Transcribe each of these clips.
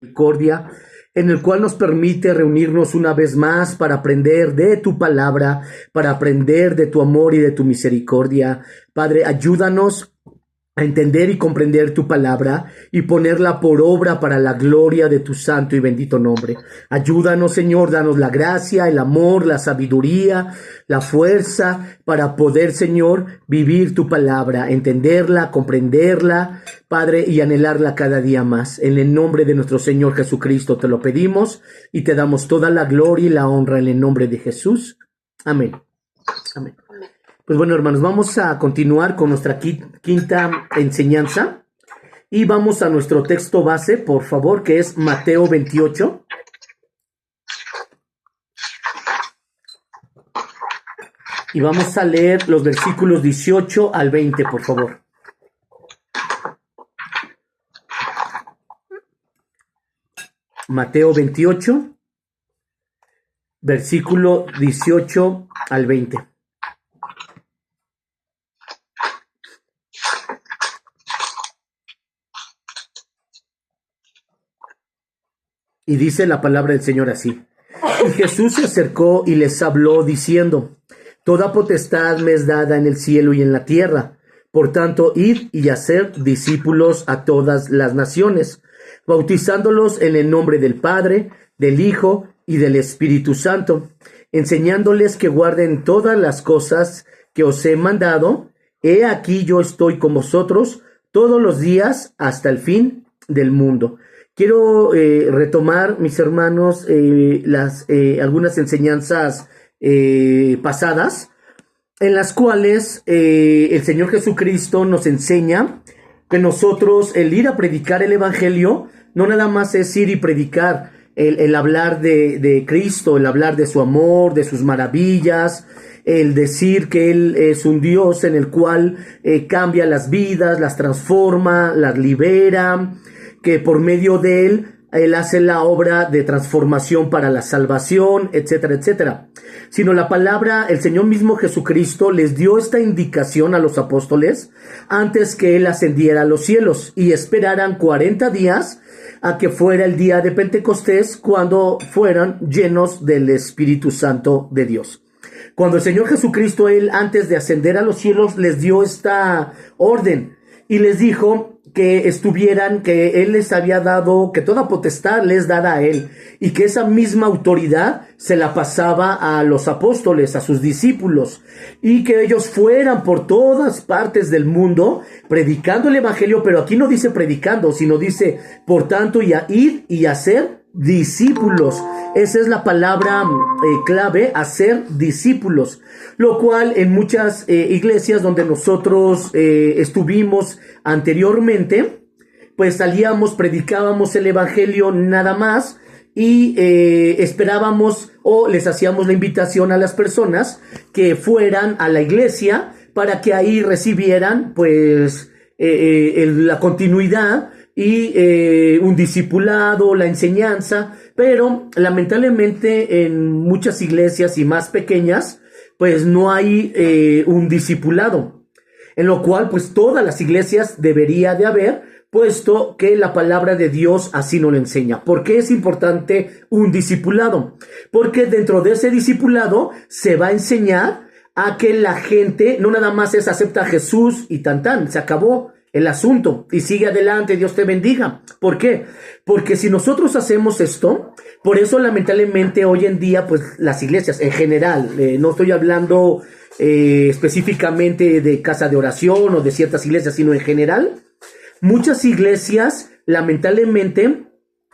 Misericordia, en el cual nos permite reunirnos una vez más para aprender de tu palabra, para aprender de tu amor y de tu misericordia. Padre, ayúdanos a entender y comprender tu palabra y ponerla por obra para la gloria de tu santo y bendito nombre. Ayúdanos, Señor, danos la gracia, el amor, la sabiduría, la fuerza para poder, Señor, vivir tu palabra, entenderla, comprenderla, Padre, y anhelarla cada día más. En el nombre de nuestro Señor Jesucristo te lo pedimos y te damos toda la gloria y la honra en el nombre de Jesús. Amén. Amén. Pues bueno, hermanos, vamos a continuar con nuestra quinta enseñanza y vamos a nuestro texto base, por favor, que es Mateo 28. Y vamos a leer los versículos 18 al 20, por favor. Mateo 28, versículo 18 al 20. Y dice la palabra del Señor así. Y Jesús se acercó y les habló diciendo: Toda potestad me es dada en el cielo y en la tierra. Por tanto, id y haced discípulos a todas las naciones, bautizándolos en el nombre del Padre, del Hijo y del Espíritu Santo, enseñándoles que guarden todas las cosas que os he mandado. He aquí yo estoy con vosotros todos los días hasta el fin del mundo. Quiero retomar, mis hermanos, algunas enseñanzas pasadas, en las cuales el Señor Jesucristo nos enseña que nosotros, el ir a predicar el Evangelio, no nada más es ir y predicar, el hablar de Cristo, el hablar de su amor, de sus maravillas, el decir que Él es un Dios en el cual cambia las vidas, las transforma, las libera, que por medio de Él hace la obra de transformación para la salvación, etcétera, etcétera. Sino la palabra, el Señor mismo Jesucristo les dio esta indicación a los apóstoles antes que Él ascendiera a los cielos y esperaran 40 días a que fuera el día de Pentecostés, cuando fueran llenos del Espíritu Santo de Dios. Cuando el Señor Jesucristo, Él antes de ascender a los cielos, les dio esta orden y les dijo que estuvieran, que Él les había dado, que toda potestad les dada a Él, y que esa misma autoridad se la pasaba a los apóstoles, a sus discípulos, y que ellos fueran por todas partes del mundo predicando el Evangelio, pero aquí no dice predicando, sino dice, por tanto, y a ir y hacer discípulos. Esa es la palabra clave, hacer discípulos, lo cual en muchas iglesias donde nosotros estuvimos anteriormente, pues salíamos, predicábamos el Evangelio nada más y esperábamos o les hacíamos la invitación a las personas que fueran a la iglesia para que ahí recibieran pues la continuidad y un discipulado, la enseñanza, pero lamentablemente en muchas iglesias y más pequeñas, pues no hay un discipulado, en lo cual pues todas las iglesias debería de haber, puesto que la palabra de Dios así nos lo enseña. ¿Por qué es importante un discipulado? Porque dentro de ese discipulado se va a enseñar a que la gente no nada más es acepta a Jesús y tan, se acabó el asunto y sigue adelante, Dios te bendiga. ¿Por qué? Porque si nosotros hacemos esto, por eso lamentablemente hoy en día pues las iglesias en general, no estoy hablando específicamente de casa de oración o de ciertas iglesias, sino en general, muchas iglesias lamentablemente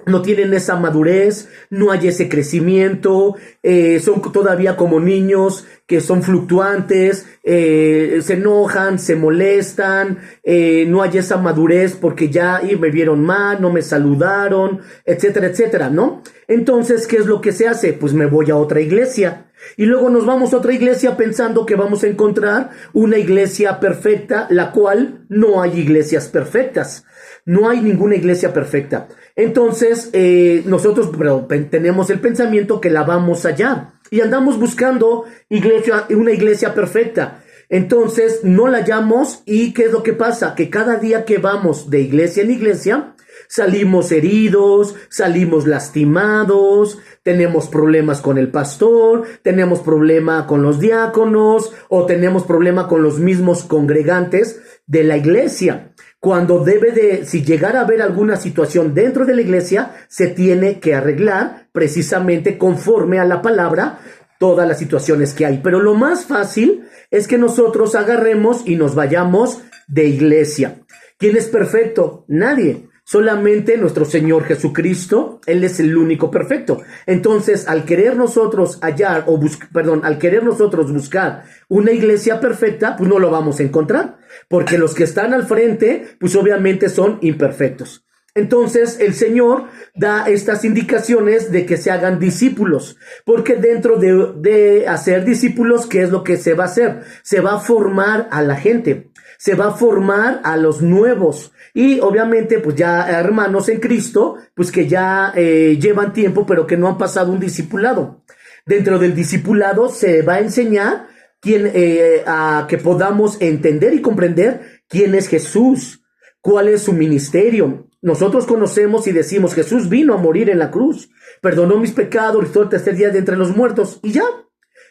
no tienen esa madurez, no hay ese crecimiento, son todavía como niños que son fluctuantes, se enojan, se molestan, no hay esa madurez porque ya me vieron mal, no me saludaron, etcétera, etcétera, ¿no? Entonces, ¿qué es lo que se hace? Pues me voy a otra iglesia. Y luego nos vamos a otra iglesia pensando que vamos a encontrar una iglesia perfecta, la cual no hay iglesias perfectas. No hay ninguna iglesia perfecta. Entonces, nosotros tenemos el pensamiento que la vamos allá y andamos buscando una iglesia perfecta. Entonces, no la hallamos y ¿qué es lo que pasa? Que cada día que vamos de iglesia en iglesia, salimos heridos, salimos lastimados, tenemos problemas con el pastor, tenemos problema con los diáconos o tenemos problema con los mismos congregantes de la iglesia. Cuando si llegara a haber alguna situación dentro de la iglesia, se tiene que arreglar precisamente conforme a la palabra todas las situaciones que hay. Pero lo más fácil es que nosotros agarremos y nos vayamos de iglesia. ¿Quién es perfecto? Nadie. Solamente nuestro Señor Jesucristo. Él es el único perfecto. Entonces, al querer nosotros buscar una iglesia perfecta, pues no lo vamos a encontrar, porque los que están al frente, pues obviamente son imperfectos. Entonces, el Señor da estas indicaciones de que se hagan discípulos, porque dentro de hacer discípulos, ¿qué es lo que se va a hacer? Se va a formar a la gente, se va a formar a los nuevos. Y obviamente, pues ya hermanos en Cristo, pues que ya llevan tiempo, pero que no han pasado un discipulado. Dentro del discipulado se va a enseñar a que podamos entender y comprender quién es Jesús, cuál es su ministerio. Nosotros conocemos y decimos, Jesús vino a morir en la cruz, perdonó mis pecados, resucitó el tercer día de entre los muertos, y ya.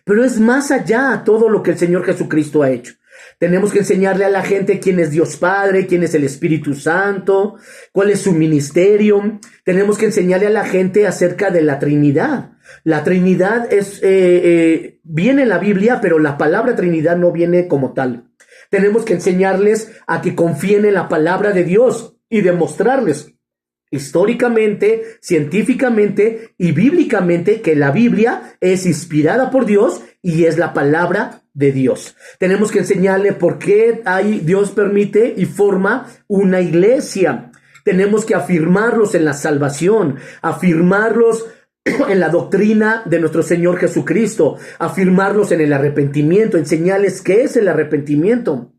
Pero es más allá todo lo que el Señor Jesucristo ha hecho. Tenemos que enseñarle a la gente quién es Dios Padre, quién es el Espíritu Santo, cuál es su ministerio. Tenemos que enseñarle a la gente acerca de la Trinidad. La Trinidad viene en la Biblia, pero la palabra Trinidad no viene como tal. Tenemos que enseñarles a que confíen en la palabra de Dios y demostrarles históricamente, científicamente y bíblicamente que la Biblia es inspirada por Dios y es la palabra de Dios. Tenemos que enseñarle por qué Dios permite y forma una iglesia. Tenemos que afirmarlos en la salvación, afirmarlos en la doctrina de nuestro Señor Jesucristo, afirmarlos en el arrepentimiento, enseñarles qué es el arrepentimiento,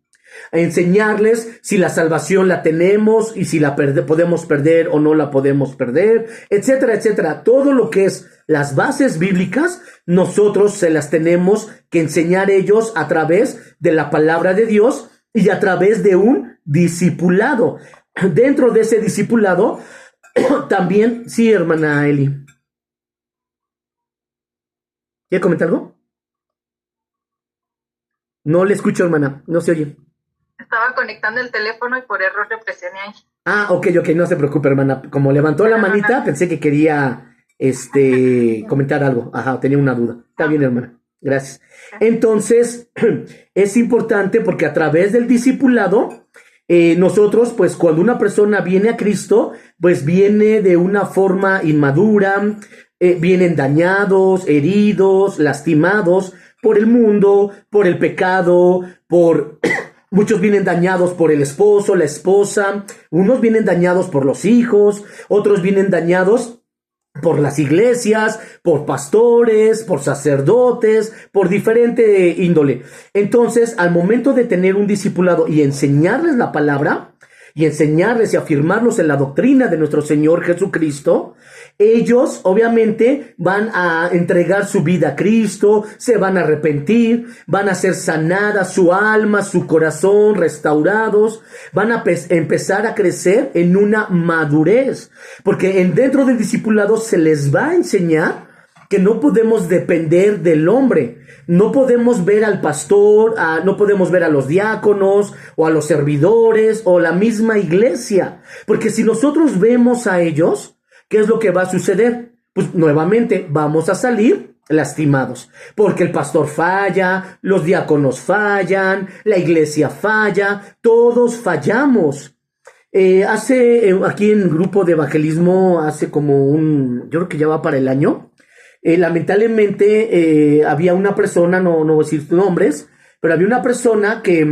enseñarles si la salvación la tenemos y si la podemos perder o no la podemos perder, etcétera, etcétera. Todo lo que es las bases bíblicas, nosotros se las tenemos que enseñar ellos a través de la palabra de Dios y a través de un discipulado. Dentro de ese discipulado, también, sí, hermana Eli. ¿Quiere comentar algo? No le escucho, hermana, no se oye. Estaba conectando el teléfono y por error le presioné ahí. Ah, ok, no se preocupe, hermana. Como levantó la manita, pensé que quería comentar algo. Ajá, tenía una duda. Está bien, hermana. Gracias. Entonces, es importante porque a través del discipulado, nosotros, pues cuando una persona viene a Cristo, pues viene de una forma inmadura, vienen dañados, heridos, lastimados por el mundo, por el pecado, muchos vienen dañados por el esposo, la esposa, unos vienen dañados por los hijos, otros vienen dañados por las iglesias, por pastores, por sacerdotes, por diferente índole. Entonces, al momento de tener un discipulado y enseñarles la palabra, y enseñarles y afirmarlos en la doctrina de nuestro Señor Jesucristo, ellos obviamente van a entregar su vida a Cristo, se van a arrepentir, van a ser sanadas su alma, su corazón, restaurados, van a empezar a crecer en una madurez, porque dentro del discipulado se les va a enseñar que no podemos depender del hombre. No podemos ver al pastor, no podemos ver a los diáconos o a los servidores o la misma iglesia. Porque si nosotros vemos a ellos, ¿qué es lo que va a suceder? Pues nuevamente vamos a salir lastimados. Porque el pastor falla, los diáconos fallan, la iglesia falla, todos fallamos. Aquí en grupo de evangelismo, hace como yo creo que ya va para el año, lamentablemente había una persona, no voy a decir nombres, pero había una persona que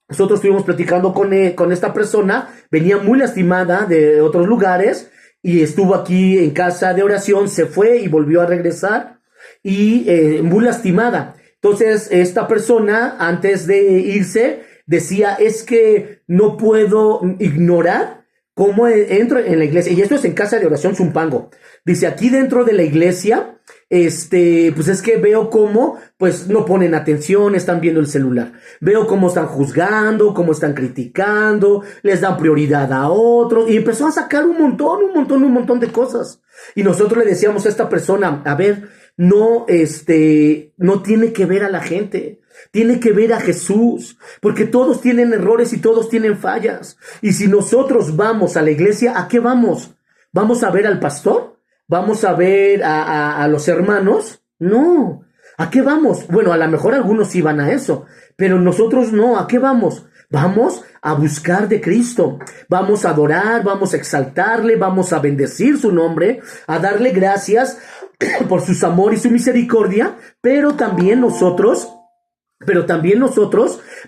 nosotros estuvimos platicando con esta persona, venía muy lastimada de otros lugares y estuvo aquí en casa de oración, se fue y volvió a regresar y muy lastimada. Entonces esta persona antes de irse decía, es que no puedo ignorar cómo entro en la iglesia, y esto es en Casa de Oración Zumpango. Dice, aquí dentro de la iglesia, pues es que veo cómo, pues no ponen atención, están viendo el celular. Veo cómo están juzgando, cómo están criticando, les dan prioridad a otros, y empezó a sacar un montón de cosas. Y nosotros le decíamos a esta persona, a ver, no tiene que ver a la gente, tiene que ver a Jesús, porque todos tienen errores y todos tienen fallas. Y si nosotros vamos a la iglesia, ¿a qué vamos? ¿Vamos a ver al pastor? ¿Vamos a ver a los hermanos? No. ¿A qué vamos? Bueno, a lo mejor algunos sí van a eso, pero nosotros no. ¿A qué vamos? Vamos a buscar de Cristo, vamos a adorar, vamos a exaltarle, vamos a bendecir su nombre, a darle gracias por su amor y su misericordia, pero también nosotros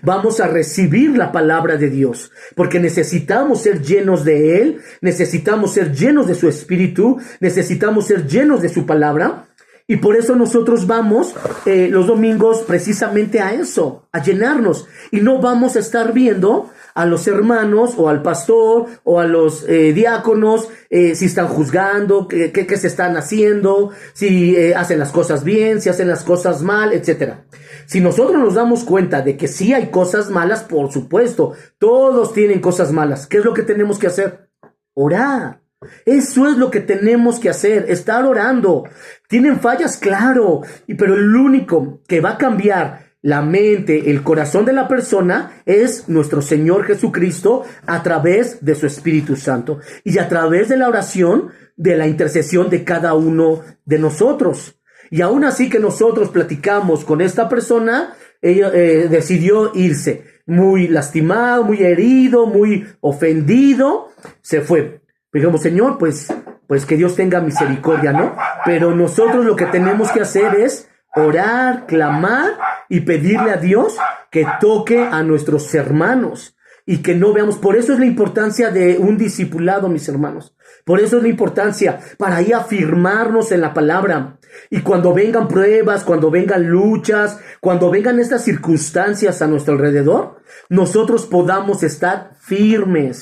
vamos a recibir la palabra de Dios, porque necesitamos ser llenos de Él, necesitamos ser llenos de su Espíritu, necesitamos ser llenos de su palabra, y por eso nosotros vamos los domingos precisamente a eso, a llenarnos, y no vamos a estar viendo a los hermanos o al pastor o a los diáconos si están juzgando, qué se están haciendo, si hacen las cosas bien, si hacen las cosas mal, etcétera. Si nosotros nos damos cuenta de que sí hay cosas malas, por supuesto, todos tienen cosas malas. ¿Qué es lo que tenemos que hacer? Orar. Eso es lo que tenemos que hacer, estar orando. Tienen fallas, claro, pero el único que va a cambiar la mente, el corazón de la persona es nuestro Señor Jesucristo a través de su Espíritu Santo y a través de la oración, de la intercesión de cada uno de nosotros. Y aún así que nosotros platicamos con esta persona, ella decidió irse, muy lastimado, muy herido, muy ofendido, se fue. Dijimos, Señor, pues que Dios tenga misericordia, ¿no? Pero nosotros lo que tenemos que hacer es orar, clamar y pedirle a Dios que toque a nuestros hermanos y que no veamos. Por eso es la importancia de un discipulado, mis hermanos. Por eso es la importancia para ahí afirmarnos en la palabra. Y cuando vengan pruebas, cuando vengan luchas, cuando vengan estas circunstancias a nuestro alrededor, nosotros podamos estar firmes.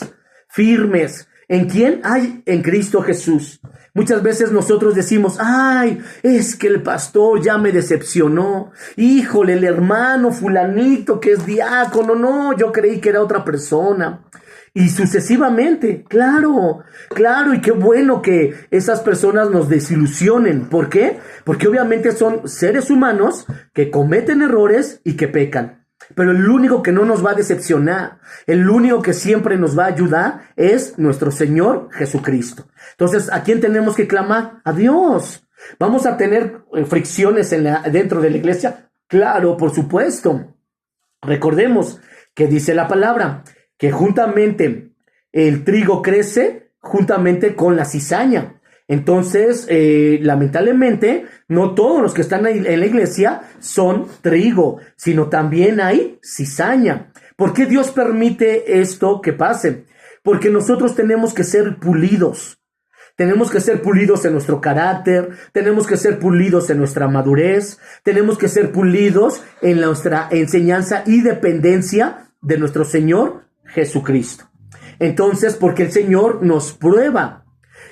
¿En quién? Ay, en Cristo Jesús. Muchas veces nosotros decimos, ay, es que el pastor ya me decepcionó. Híjole, el hermano fulanito que es diácono, no, yo creí que era otra persona. Y sucesivamente, claro, y qué bueno que esas personas nos desilusionen. ¿Por qué? Porque obviamente son seres humanos que cometen errores y que pecan. Pero el único que no nos va a decepcionar, el único que siempre nos va a ayudar es nuestro Señor Jesucristo. Entonces, ¿a quién tenemos que clamar? A Dios. ¿Vamos a tener fricciones dentro de la iglesia? Claro, por supuesto. Recordemos que dice la palabra que juntamente el trigo crece juntamente con la cizaña. Entonces, lamentablemente, no todos los que están en la iglesia son trigo, sino también hay cizaña. ¿Por qué Dios permite esto que pase? Porque nosotros tenemos que ser pulidos. Tenemos que ser pulidos en nuestro carácter, tenemos que ser pulidos en nuestra madurez, tenemos que ser pulidos en nuestra enseñanza y dependencia de nuestro Señor Jesucristo. Entonces, porque el Señor nos prueba.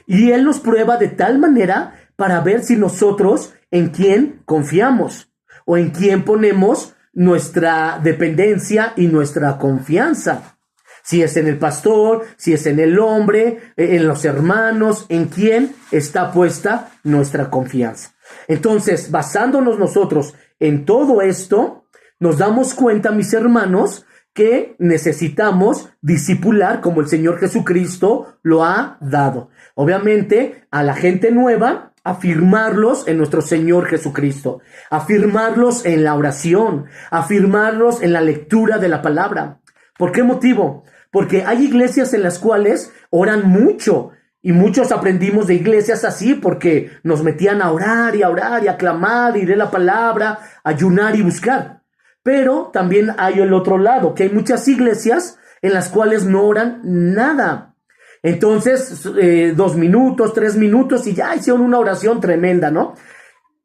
Y Él nos prueba de tal manera para ver si nosotros en quién confiamos o en quién ponemos nuestra dependencia y nuestra confianza. Si es en el pastor, si es en el hombre, en los hermanos, en quién está puesta nuestra confianza. Entonces, basándonos nosotros en todo esto, nos damos cuenta, mis hermanos, que necesitamos discipular como el Señor Jesucristo lo ha dado. Obviamente, a la gente nueva, afirmarlos en nuestro Señor Jesucristo, afirmarlos en la oración, afirmarlos en la lectura de la palabra. ¿Por qué motivo? Porque hay iglesias en las cuales oran mucho, y muchos aprendimos de iglesias así porque nos metían a orar y a clamar y leer la palabra, ayunar y buscar. Pero también hay el otro lado, que hay muchas iglesias en las cuales no oran nada. Entonces, 2 minutos, 3 minutos y ya hicieron una oración tremenda, ¿no?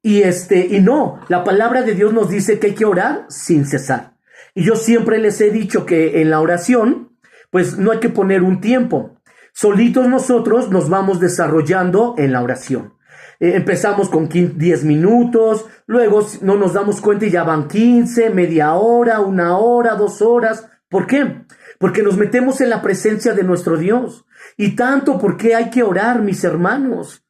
Y no, la palabra de Dios nos dice que hay que orar sin cesar. Y yo siempre les he dicho que en la oración, pues no hay que poner un tiempo, Solitos nosotros nos vamos desarrollando en la oración. Empezamos con 10 minutos, luego no nos damos cuenta y ya van 15, media hora, 1 hora, 2 horas. ¿Por qué? Porque nos metemos en la presencia de nuestro Dios. Y tanto porque hay que orar, mis hermanos.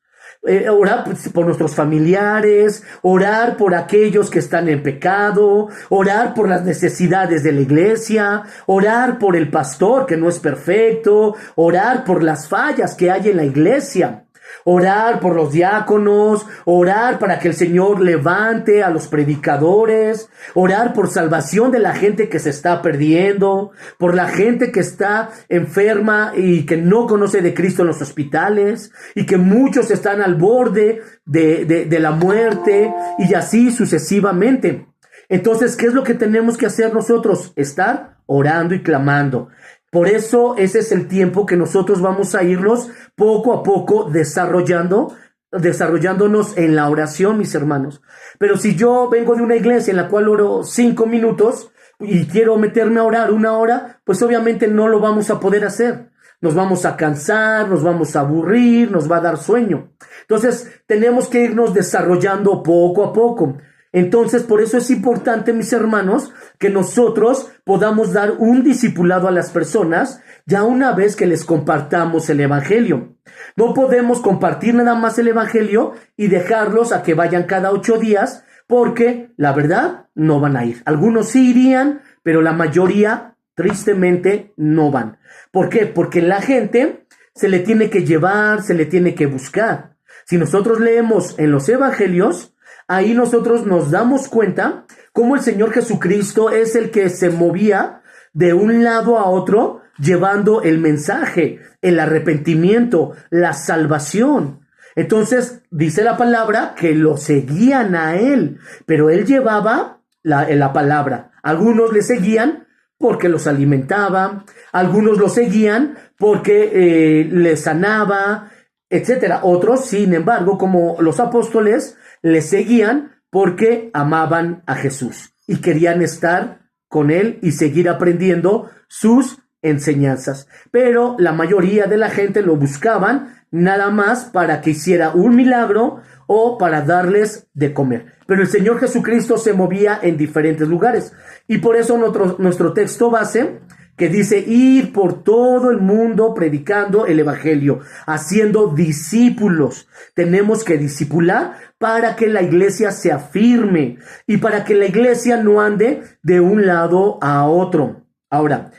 Orar por nuestros familiares, orar por aquellos que están en pecado, orar por las necesidades de la iglesia, orar por el pastor que no es perfecto, orar por las fallas que hay en la iglesia. Orar por los diáconos, orar para que el Señor levante a los predicadores, orar por salvación de la gente que se está perdiendo, por la gente que está enferma y que no conoce de Cristo en los hospitales, y que muchos están al borde de la muerte, y así sucesivamente. Entonces, ¿qué es lo que tenemos que hacer nosotros? Estar orando y clamando. Por eso ese es el tiempo que nosotros vamos a irnos poco a poco desarrollándonos en la oración, mis hermanos. Pero si yo vengo de una iglesia en la cual oro 5 minutos y quiero meterme a orar 1 hora, pues obviamente no lo vamos a poder hacer. Nos vamos a cansar, nos vamos a aburrir, nos va a dar sueño. Entonces tenemos que irnos desarrollando poco a poco. Entonces, por eso es importante, mis hermanos, que nosotros podamos dar un discipulado a las personas ya una vez que les compartamos el evangelio. No podemos compartir nada más el evangelio y dejarlos a que vayan cada 8 días, porque la verdad no van a ir. Algunos sí irían, pero la mayoría tristemente no van. ¿Por qué? Porque la gente se le tiene que llevar, se le tiene que buscar. Si nosotros leemos en los evangelios, ahí nosotros nos damos cuenta cómo el Señor Jesucristo es el que se movía de un lado a otro llevando el mensaje, el arrepentimiento, la salvación. Entonces dice la palabra que lo seguían a él, pero él llevaba la palabra. Algunos le seguían porque los alimentaba, algunos lo seguían porque les sanaba, etcétera. Otros, sin embargo, como los apóstoles, le seguían porque amaban a Jesús y querían estar con él y seguir aprendiendo sus enseñanzas. Pero la mayoría de la gente lo buscaban nada más para que hiciera un milagro o para darles de comer. Pero el Señor Jesucristo se movía en diferentes lugares. Y por eso nuestro texto base, que dice: ir por todo el mundo predicando el evangelio, haciendo discípulos. Tenemos que discipular para que la iglesia se afirme y para que la iglesia no ande de un lado a otro. Ahora,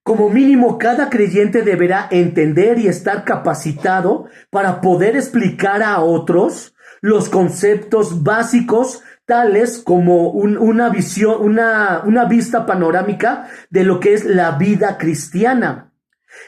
como mínimo, cada creyente deberá entender y estar capacitado para poder explicar a otros los conceptos básicos, tales como una visión, una vista panorámica de lo que es la vida cristiana,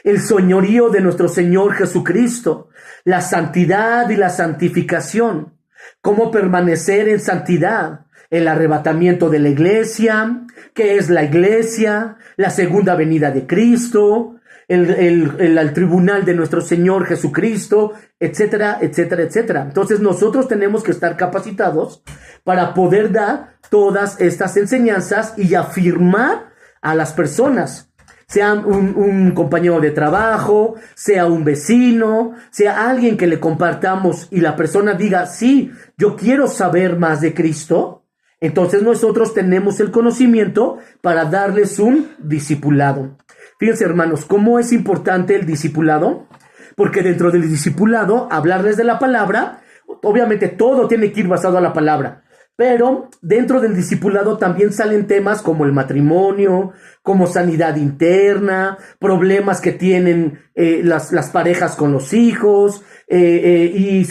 el señorío de nuestro Señor Jesucristo, la santidad y la santificación, cómo permanecer en santidad, el arrebatamiento de la iglesia, qué es la iglesia, la segunda venida de Cristo, el tribunal de nuestro Señor Jesucristo, etcétera, etcétera, etcétera. Entonces nosotros tenemos que estar capacitados para poder dar todas estas enseñanzas y afirmar a las personas, sea un compañero de trabajo, sea un vecino, sea alguien que le compartamos y la persona diga: sí, yo quiero saber más de Cristo. Entonces nosotros tenemos el conocimiento para darles un discipulado. Fíjense, hermanos, cómo es importante el discipulado, porque dentro del discipulado, hablarles de la palabra, obviamente todo tiene que ir basado a la palabra, pero dentro del discipulado también salen temas como el matrimonio, como sanidad interna, problemas que tienen las parejas con los hijos, y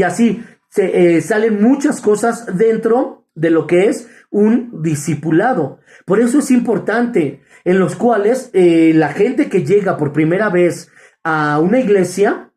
así salen muchas cosas dentro de lo que es un discipulado. Por eso es importante, en los cuales la gente que llega por primera vez a una iglesia,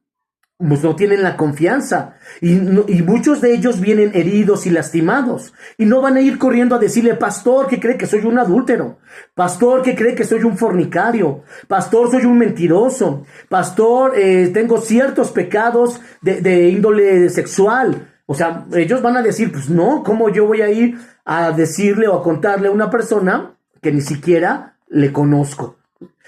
pues no tienen la confianza, y muchos de ellos vienen heridos y lastimados, y no van a ir corriendo a decirle: pastor, ¿qué cree que soy un adúltero? Pastor, ¿qué cree que soy un fornicario? Pastor, soy un mentiroso. Pastor, tengo ciertos pecados de índole sexual. O sea, ellos van a decir: pues no, ¿cómo yo voy a ir a decirle o a contarle a una persona que ni siquiera le conozco?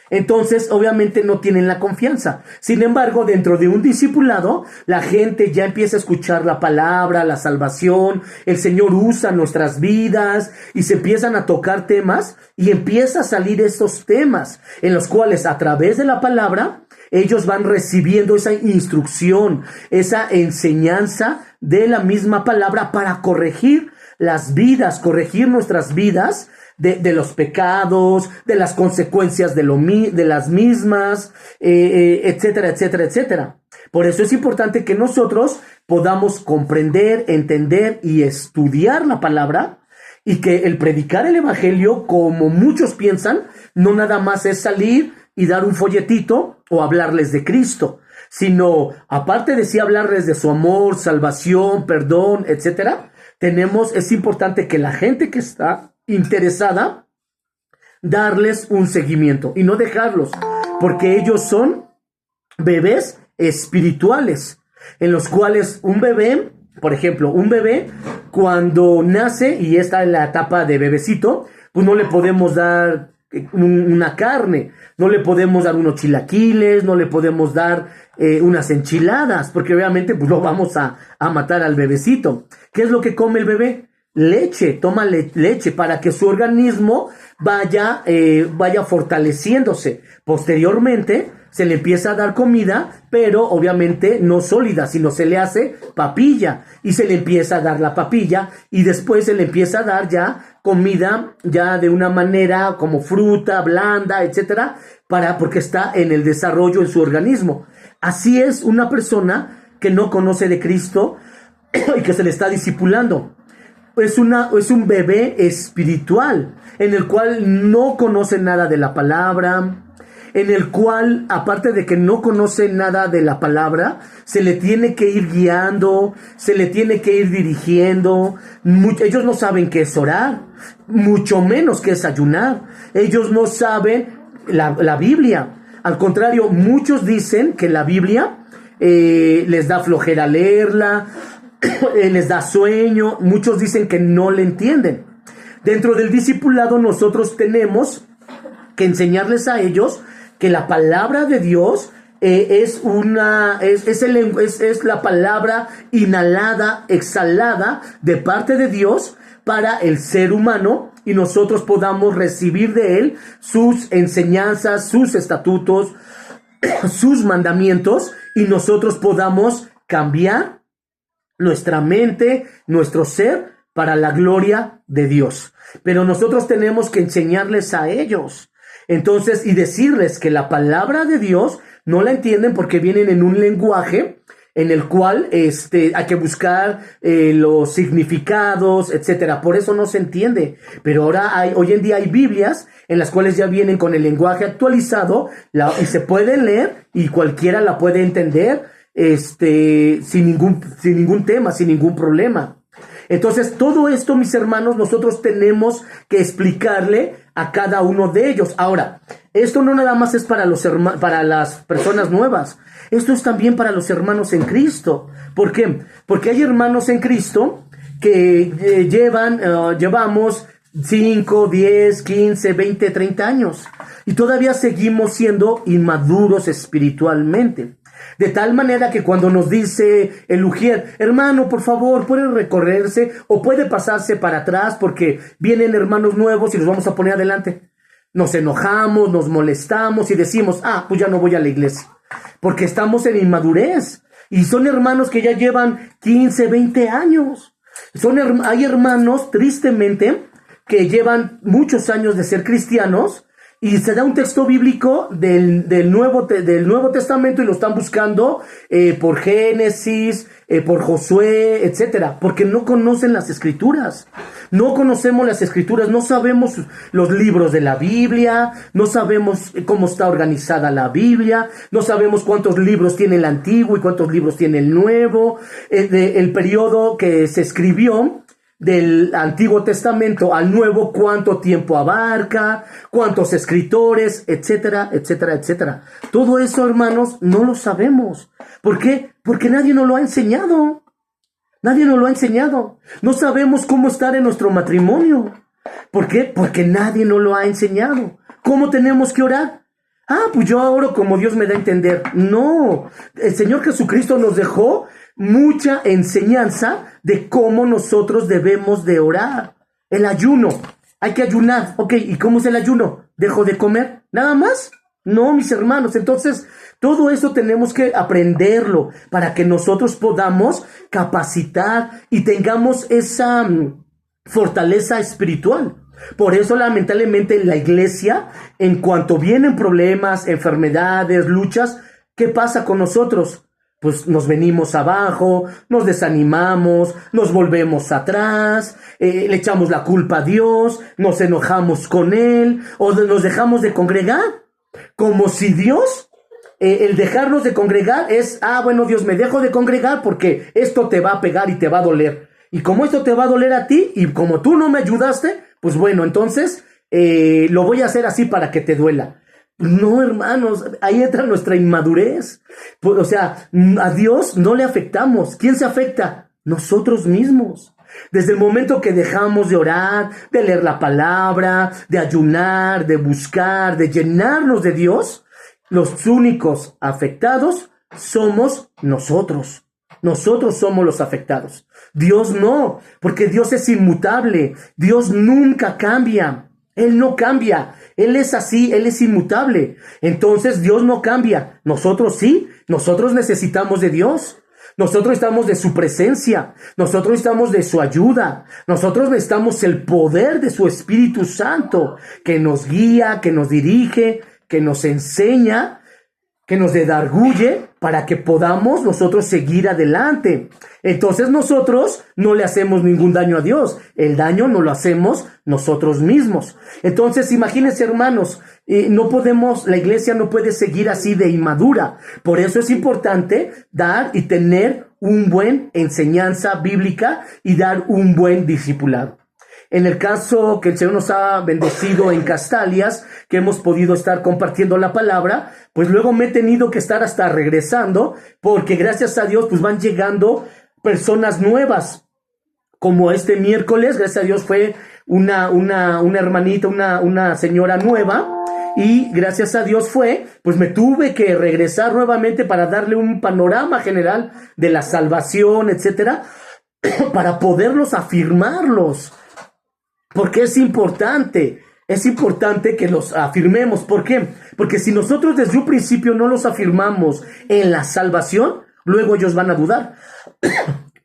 Entonces, obviamente no tienen la confianza. Sin embargo, dentro de un discipulado, la gente ya empieza a escuchar la palabra, la salvación, el Señor usa nuestras vidas y se empiezan a tocar temas y empieza a salir estos temas en los cuales a través de la palabra ellos van recibiendo esa instrucción, esa enseñanza de la misma palabra para corregir las vidas, corregir nuestras vidas de los pecados, de las consecuencias de las mismas, etcétera, etcétera, etcétera. Por eso es importante que nosotros podamos comprender, entender y estudiar la palabra, y que el predicar el evangelio, como muchos piensan, no nada más es salir y dar un folletito o hablarles de Cristo, sino aparte de sí hablarles de su amor, salvación, perdón, etcétera, es importante que la gente que está interesada, darles un seguimiento y no dejarlos, porque ellos son bebés espirituales, en los cuales un bebé, por ejemplo, un bebé cuando nace y está en la etapa de bebecito, pues no le podemos dar una carne, no le podemos dar unos chilaquiles, no le podemos dar unas enchiladas, porque obviamente pues lo vamos a matar al bebecito. ¿Qué es lo que come el bebé? Leche, toma leche para que su organismo vaya fortaleciéndose. Posteriormente se le empieza a dar comida, pero obviamente no sólida, sino se le hace papilla y se le empieza a dar la papilla y después se le empieza a dar ya comida ya de una manera como fruta, blanda, etcétera, porque está en el desarrollo en su organismo. Así es una persona que no conoce de Cristo y que se le está discipulando. Es un bebé espiritual en el cual no conoce nada de la palabra, en el cual, aparte de que no conoce nada de la palabra, se le tiene que ir guiando, se le tiene que ir dirigiendo. Ellos no saben qué es orar, mucho menos qué es ayunar. Ellos no saben la Biblia. Al contrario, muchos dicen que la Biblia les da flojera leerla, les da sueño. Muchos dicen que no le entienden. Dentro del discipulado nosotros tenemos que enseñarles a ellos que la palabra de Dios es la palabra inhalada, exhalada de parte de Dios para el ser humano, y nosotros podamos recibir de él sus enseñanzas, sus estatutos, sus mandamientos, y nosotros podamos cambiar nuestra mente, nuestro ser, para la gloria de Dios. Pero nosotros tenemos que enseñarles a ellos. Entonces, y decirles que la palabra de Dios no la entienden porque vienen en un lenguaje en el cual hay que buscar los significados, etcétera. Por eso no se entiende. Pero hoy en día hay Biblias en las cuales ya vienen con el lenguaje actualizado y se pueden leer y cualquiera la puede entender sin ningún tema, sin ningún problema. Entonces, todo esto, mis hermanos, nosotros tenemos que explicarle a cada uno de ellos. Ahora, esto no nada más es para las personas nuevas. Esto es también para los hermanos en Cristo. ¿Por qué? Porque hay hermanos en Cristo que llevamos 5, 10, 15, 20, 30 años. Y todavía seguimos siendo inmaduros espiritualmente. De tal manera que cuando nos dice el ujier, hermano, por favor, puede recorrerse o puede pasarse para atrás porque vienen hermanos nuevos y los vamos a poner adelante. Nos enojamos, nos molestamos y decimos, pues ya no voy a la iglesia. Porque estamos en inmadurez. Y son hermanos que ya llevan 15, 20 años. Hay hermanos, tristemente, que llevan muchos años de ser cristianos, y se da un texto bíblico del Nuevo Testamento y lo están buscando por Génesis, por Josué, etcétera, porque no conocen las Escrituras. No conocemos las Escrituras, no sabemos los libros de la Biblia, no sabemos cómo está organizada la Biblia, no sabemos cuántos libros tiene el Antiguo y cuántos libros tiene el Nuevo, el periodo que se escribió del Antiguo Testamento al Nuevo, cuánto tiempo abarca, cuántos escritores, etcétera, etcétera, etcétera. Todo eso, hermanos, no lo sabemos. ¿Por qué? Porque nadie nos lo ha enseñado. Nadie nos lo ha enseñado. No sabemos cómo estar en nuestro matrimonio. ¿Por qué? Porque nadie nos lo ha enseñado. ¿Cómo tenemos que orar? Pues yo oro como Dios me da a entender. No, el Señor Jesucristo nos dejó mucha enseñanza de cómo nosotros debemos de orar. El ayuno, hay que ayunar. Ok, ¿y cómo es el ayuno? ¿Dejo de comer? ¿Nada más? No, mis hermanos. Entonces, todo eso tenemos que aprenderlo para que nosotros podamos capacitar y tengamos esa fortaleza espiritual. Por eso, lamentablemente, en la iglesia, en cuanto vienen problemas, enfermedades, luchas, ¿qué pasa con nosotros? Pues nos venimos abajo, nos desanimamos, nos volvemos atrás, le echamos la culpa a Dios, nos enojamos con Él o nos dejamos de congregar. Como si Dios, el dejarnos de congregar es, bueno, Dios, me dejo de congregar porque esto te va a pegar y te va a doler. Y como esto te va a doler a ti y como tú no me ayudaste, pues bueno, entonces lo voy a hacer así para que te duela. No, hermanos, ahí entra nuestra inmadurez. O sea, a Dios no le afectamos. ¿Quién se afecta? Nosotros mismos. Desde el momento que dejamos de orar, de leer la palabra, de ayunar, de buscar, de llenarnos de Dios, los únicos afectados somos nosotros. Nosotros somos los afectados. Dios no, porque Dios es inmutable. Dios nunca cambia. Él no cambia. Él es así, Él es inmutable. Entonces Dios no cambia. Nosotros sí, nosotros necesitamos de Dios. Nosotros necesitamos de su presencia. Nosotros necesitamos de su ayuda. Nosotros necesitamos el poder de su Espíritu Santo, que nos guía, que nos dirige, que nos enseña, que nos redarguye para que podamos nosotros seguir adelante. Entonces nosotros no le hacemos ningún daño a Dios. El daño no lo hacemos nosotros mismos. Entonces imagínense, hermanos, la iglesia no puede seguir así de inmadura. Por eso es importante dar y tener un buen enseñanza bíblica y dar un buen discipulado. En el caso que el Señor nos ha bendecido en Castalias, que hemos podido estar compartiendo la palabra, pues luego me he tenido que estar hasta regresando, porque gracias a Dios pues van llegando personas nuevas. Como este miércoles, gracias a Dios fue una hermanita, una señora nueva, y gracias a Dios pues me tuve que regresar nuevamente para darle un panorama general de la salvación, etcétera, para poderlos afirmarlos. Porque es importante que los afirmemos. ¿Por qué? Porque si nosotros desde un principio no los afirmamos en la salvación, luego ellos van a dudar.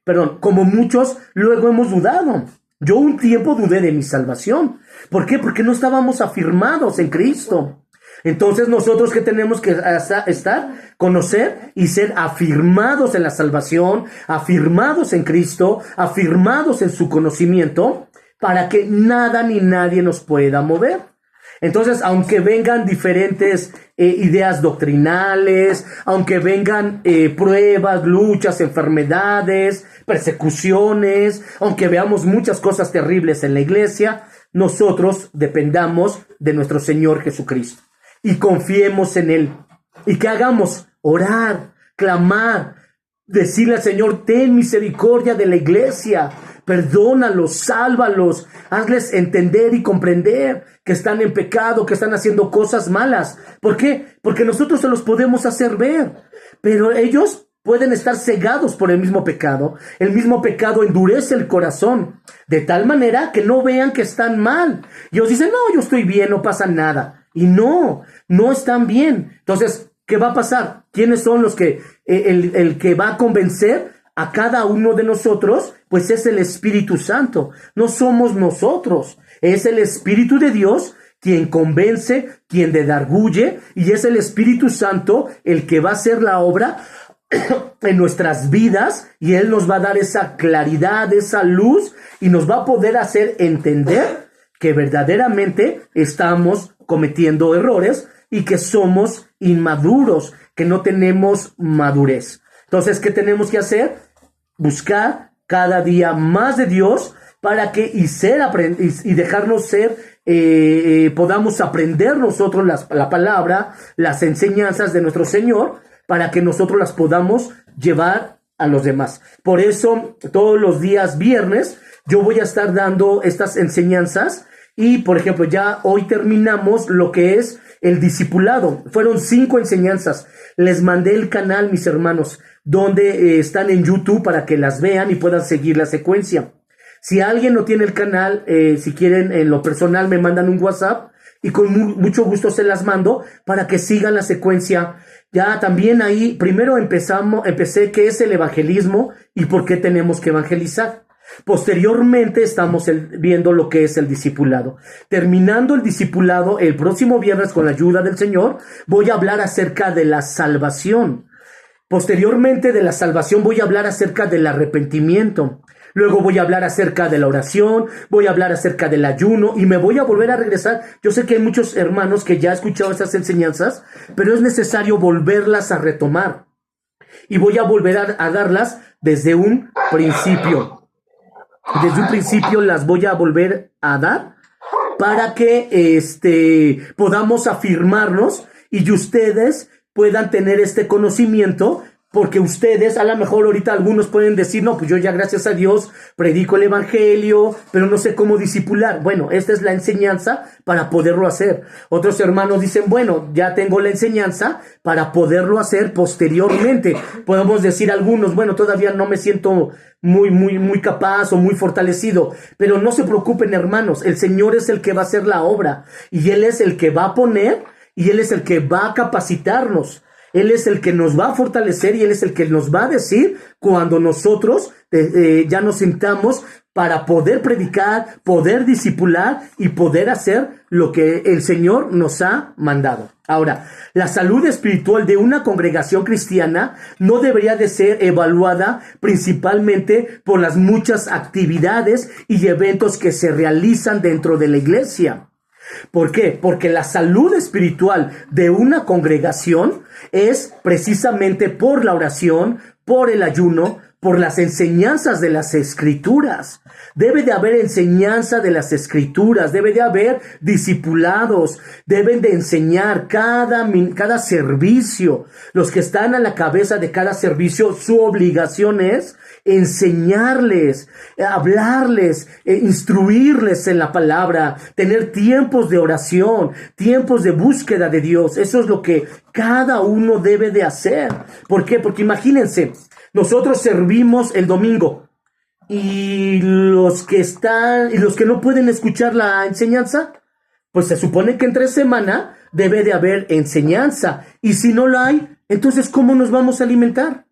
Perdón, como muchos luego hemos dudado. Yo un tiempo dudé de mi salvación. ¿Por qué? Porque no estábamos afirmados en Cristo. Entonces nosotros que tenemos que conocer y ser afirmados en la salvación, afirmados en Cristo, afirmados en su conocimiento, para que nada ni nadie nos pueda mover. Entonces, aunque vengan diferentes ideas doctrinales, aunque vengan pruebas, luchas, enfermedades, persecuciones, aunque veamos muchas cosas terribles en la iglesia, nosotros dependamos de nuestro Señor Jesucristo y confiemos en Él. ¿Y qué hagamos? Orar, clamar, decirle al Señor, ten misericordia de la iglesia, perdónalos, sálvalos, hazles entender y comprender que están en pecado, que están haciendo cosas malas. ¿Por qué? Porque nosotros se los podemos hacer ver, pero ellos pueden estar cegados por el mismo pecado. El mismo pecado endurece el corazón, de tal manera que no vean que están mal. Y ellos dicen, no, yo estoy bien, no pasa nada. Y no están bien. Entonces, ¿qué va a pasar? ¿Quiénes son los que, el que va a convencer a cada uno de nosotros? Pues es el Espíritu Santo. No somos nosotros. Es el Espíritu de Dios quien convence, quien redarguye, y es el Espíritu Santo el que va a hacer la obra en nuestras vidas, y Él nos va a dar esa claridad, esa luz, y nos va a poder hacer entender que verdaderamente estamos cometiendo errores y que somos inmaduros, que no tenemos madurez. Entonces, ¿qué tenemos que hacer? Buscar cada día más de Dios para que y dejarnos ser, podamos aprender nosotros la palabra, las enseñanzas de nuestro Señor, para que nosotros las podamos llevar a los demás. Por eso, todos los días viernes, yo voy a estar dando estas enseñanzas. Y, por ejemplo, ya hoy terminamos lo que es el discipulado. Fueron 5 enseñanzas. Les mandé el canal, mis hermanos, donde están en YouTube para que las vean y puedan seguir la secuencia. Si alguien no tiene el canal, si quieren en lo personal me mandan un WhatsApp y con mucho gusto se las mando para que sigan la secuencia. Ya también ahí, primero empecé qué es el evangelismo y por qué tenemos que evangelizar. Posteriormente estamos viendo lo que es el discipulado. Terminando el discipulado, el próximo viernes con la ayuda del Señor, voy a hablar acerca de la salvación. Posteriormente de la salvación voy a hablar acerca del arrepentimiento. Luego voy a hablar acerca de la oración, voy a hablar acerca del ayuno y me voy a volver a regresar. Yo sé que hay muchos hermanos que ya han escuchado esas enseñanzas, pero es necesario volverlas a retomar. Y voy a volver a darlas desde un principio. Desde un principio las voy a volver a dar para que podamos afirmarnos y ustedes puedan tener este conocimiento. Porque ustedes, a lo mejor ahorita algunos pueden decir, no, pues yo ya gracias a Dios predico el evangelio, pero no sé cómo discipular. Bueno, esta es la enseñanza para poderlo hacer. Otros hermanos dicen, bueno, ya tengo la enseñanza para poderlo hacer posteriormente. Podemos decir algunos, bueno, todavía no me siento muy capaz o muy fortalecido. Pero no se preocupen, hermanos, el Señor es el que va a hacer la obra y Él es el que va a poner y Él es el que va a capacitarnos. Él es el que nos va a fortalecer y Él es el que nos va a decir cuando nosotros ya nos sintamos para poder predicar, poder discipular y poder hacer lo que el Señor nos ha mandado. Ahora, la salud espiritual de una congregación cristiana no debería de ser evaluada principalmente por las muchas actividades y eventos que se realizan dentro de la iglesia. ¿Por qué? Porque la salud espiritual de una congregación es precisamente por la oración, por el ayuno, por las enseñanzas de las Escrituras. Debe de haber enseñanza de las Escrituras, debe de haber discipulados, deben de enseñar cada servicio. Los que están a la cabeza de cada servicio, su obligación es enseñarles, hablarles, instruirles en la palabra, tener tiempos de oración, tiempos de búsqueda de Dios. Eso es lo que cada uno debe de hacer. ¿Por qué? Porque imagínense, nosotros servimos el domingo y los que no pueden escuchar la enseñanza, pues se supone que entre semana debe de haber enseñanza. Y si no la hay, entonces ¿cómo nos vamos a alimentar?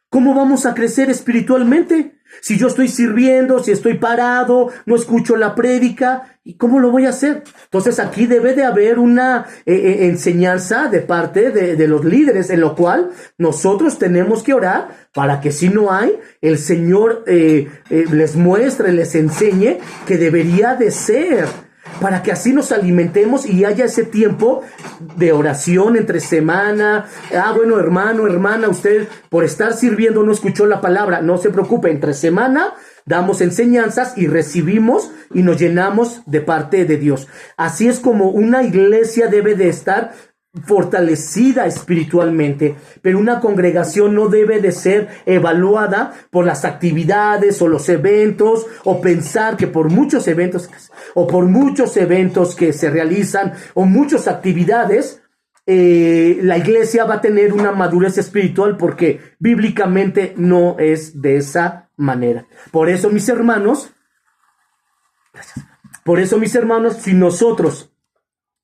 ¿Cómo vamos a crecer espiritualmente? Si yo estoy sirviendo, si estoy parado, no escucho la prédica, ¿y cómo lo voy a hacer? Entonces aquí debe de haber una enseñanza de parte de los líderes, en lo cual nosotros tenemos que orar para que si no hay, el Señor les muestre, les enseñe que debería de ser, para que así nos alimentemos y haya ese tiempo de oración entre semana. Bueno, hermano, hermana, usted por estar sirviendo no escuchó la palabra. No se preocupe, entre semana damos enseñanzas y recibimos y nos llenamos de parte de Dios. Así es como una iglesia debe de estar fortalecida espiritualmente, pero una congregación no debe de ser evaluada por las actividades o los eventos, o pensar que por muchos eventos que se realizan o muchas actividades, la iglesia va a tener una madurez espiritual, porque bíblicamente no es de esa manera. Por eso, mis hermanos, si nosotros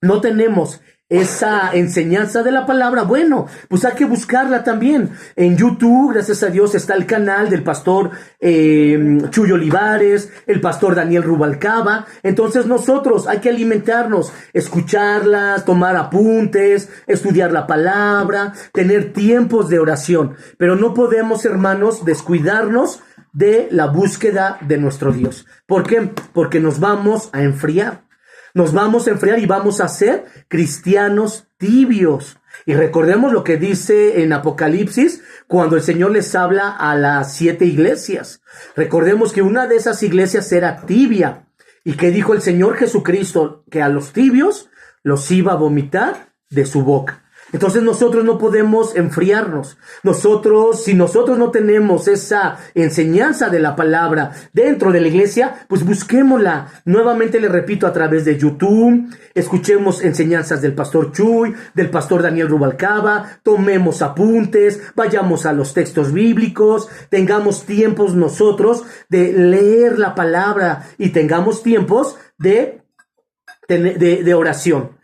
no tenemos esa enseñanza de la palabra, bueno, pues hay que buscarla también. En YouTube, gracias a Dios, está el canal del pastor Chuy Olivares, el pastor Daniel Rubalcaba. Entonces nosotros hay que alimentarnos, escucharlas, tomar apuntes, estudiar la palabra, tener tiempos de oración. Pero no podemos, hermanos, descuidarnos de la búsqueda de nuestro Dios. ¿Por qué? Porque nos vamos a enfriar. Nos vamos a enfriar y vamos a ser cristianos tibios. Y recordemos lo que dice en Apocalipsis, cuando el Señor les habla a las 7 iglesias. Recordemos que una de esas iglesias era tibia. Y que dijo el Señor Jesucristo que a los tibios los iba a vomitar de su boca. Entonces nosotros no podemos enfriarnos. Si nosotros no tenemos esa enseñanza de la palabra dentro de la iglesia, pues busquémosla. Nuevamente le repito, a través de YouTube, escuchemos enseñanzas del pastor Chuy, del pastor Daniel Rubalcaba, tomemos apuntes, vayamos a los textos bíblicos, tengamos tiempos nosotros de leer la palabra y tengamos tiempos de oración.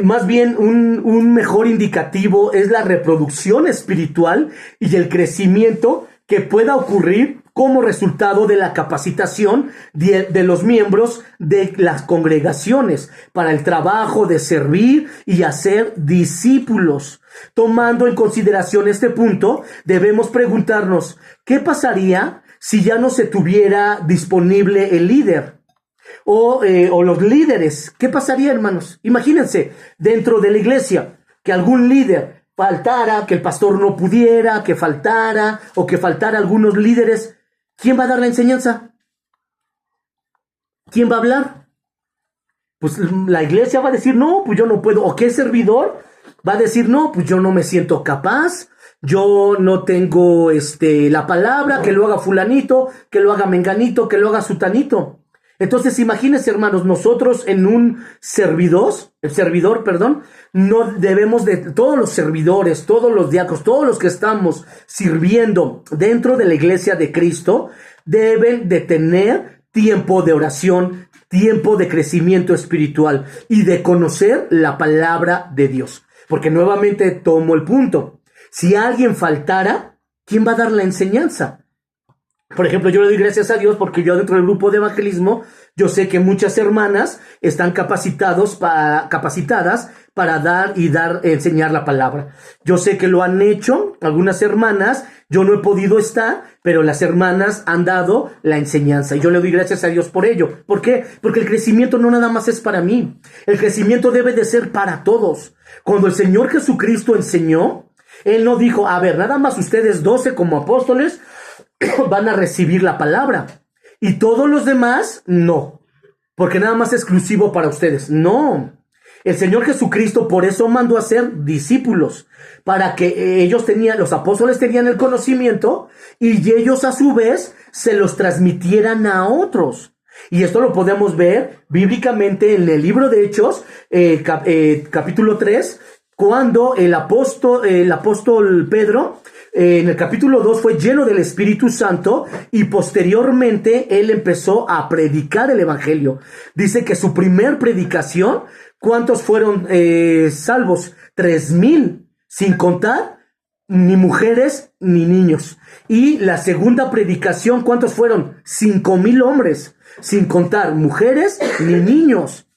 Más bien un mejor indicativo es la reproducción espiritual y el crecimiento que pueda ocurrir como resultado de la capacitación de los miembros de las congregaciones para el trabajo de servir y hacer discípulos. Tomando en consideración este punto, debemos preguntarnos, ¿qué pasaría si ya no se tuviera disponible el líder? O los líderes. ¿Qué pasaría, hermanos? Imagínense, dentro de la iglesia, que algún líder faltara, que el pastor no pudiera, que faltara, o que faltara algunos líderes. ¿Quién va a dar la enseñanza? ¿Quién va a hablar? Pues la iglesia va a decir, no, pues yo no puedo. ¿O qué servidor va a decir, no, pues yo no me siento capaz? Yo no tengo la palabra, que lo haga fulanito, que lo haga menganito, que lo haga sutanito. Entonces, imagínense, hermanos, nosotros en un servidor, no debemos de, todos los servidores, todos los diáconos, todos los que estamos sirviendo dentro de la iglesia de Cristo, deben de tener tiempo de oración, tiempo de crecimiento espiritual y de conocer la palabra de Dios. Porque nuevamente tomo el punto. Si alguien faltara, ¿quién va a dar la enseñanza? Por ejemplo, yo le doy gracias a Dios porque yo dentro del grupo de evangelismo, yo sé que muchas hermanas están capacitadas para enseñar la palabra. Yo sé que lo han hecho algunas hermanas, yo no he podido estar, pero las hermanas han dado la enseñanza. Y yo le doy gracias a Dios por ello. ¿Por qué? Porque el crecimiento no nada más es para mí. El crecimiento debe de ser para todos. Cuando el Señor Jesucristo enseñó, Él no dijo, a ver, nada más ustedes 12 como apóstoles van a recibir la palabra y todos los demás no, porque nada más es exclusivo para ustedes. No, el Señor Jesucristo por eso mandó a hacer discípulos, para que los apóstoles tenían el conocimiento y ellos a su vez se los transmitieran a otros. Y esto lo podemos ver bíblicamente en el libro de Hechos, capítulo 3, cuando el apóstol Pedro, en el capítulo 2 fue lleno del Espíritu Santo y posteriormente él empezó a predicar el evangelio. Dice que su primer predicación, ¿cuántos fueron salvos? 3,000, sin contar ni mujeres ni niños. Y la segunda predicación, ¿cuántos fueron? 5,000 hombres, sin contar mujeres ni niños.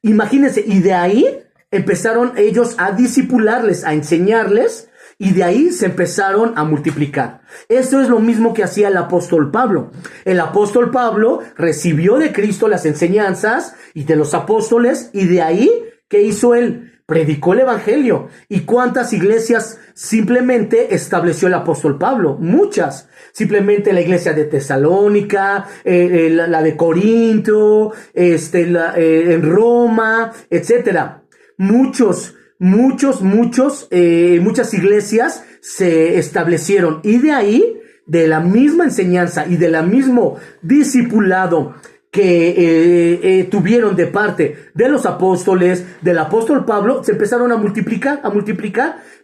Imagínense, y de ahí empezaron ellos a discipularles, a enseñarles, y de ahí se empezaron a multiplicar. Eso es lo mismo que hacía el apóstol Pablo. El apóstol Pablo recibió de Cristo las enseñanzas y de los apóstoles, y de ahí, ¿qué hizo él? Predicó el evangelio. ¿Y cuántas iglesias simplemente estableció el apóstol Pablo? Muchas. Simplemente la iglesia de Tesalónica, la de Corinto, en Roma, etcétera. Muchas iglesias se establecieron, y de ahí, de la misma enseñanza y de la mismo discipulado que tuvieron de parte de los apóstoles, del apóstol Pablo, se empezaron a multiplicar.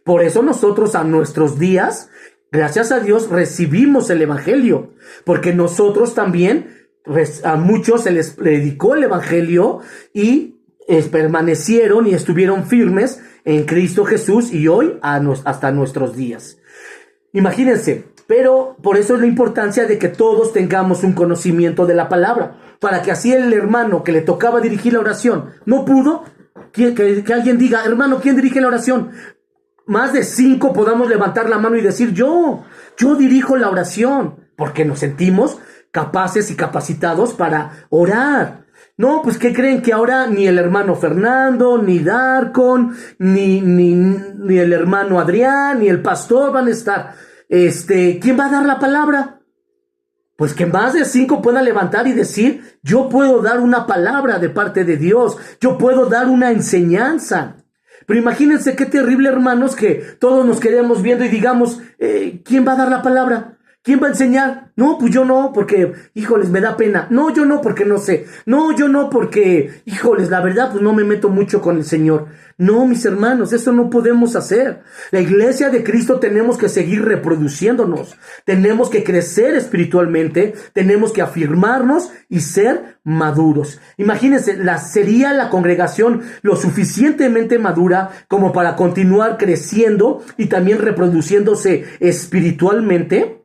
Por eso nosotros a nuestros días, gracias a Dios, recibimos el evangelio, porque nosotros también, a muchos se les predicó el evangelio y permanecieron y estuvieron firmes en Cristo Jesús, y hoy hasta nuestros días. Imagínense, pero por eso es la importancia de que todos tengamos un conocimiento de la palabra, para que así el hermano que le tocaba dirigir la oración no pudo, que alguien diga, hermano, ¿quién dirige la oración? Más de 5 podamos levantar la mano y decir, yo dirijo la oración, porque nos sentimos capaces y capacitados para orar. No, pues ¿qué creen? Que ahora ni el hermano Fernando, ni Darcon, ni el hermano Adrián, ni el pastor van a estar. ¿Quién va a dar la palabra? Pues que más de 5 puedan levantar y decir, yo puedo dar una palabra de parte de Dios, yo puedo dar una enseñanza. Pero imagínense qué terrible, hermanos, que todos nos quedemos viendo y digamos, ¿quién va a dar la palabra? ¿Quién va a enseñar? No, pues yo no, porque, híjoles, me da pena. No, yo no, porque no sé. No, yo no, porque, híjoles, la verdad, pues no me meto mucho con el Señor. No, mis hermanos, eso no podemos hacer. La iglesia de Cristo tenemos que seguir reproduciéndonos. Tenemos que crecer espiritualmente. Tenemos que afirmarnos y ser maduros. Imagínense, ¿sería la congregación lo suficientemente madura como para continuar creciendo y también reproduciéndose espiritualmente?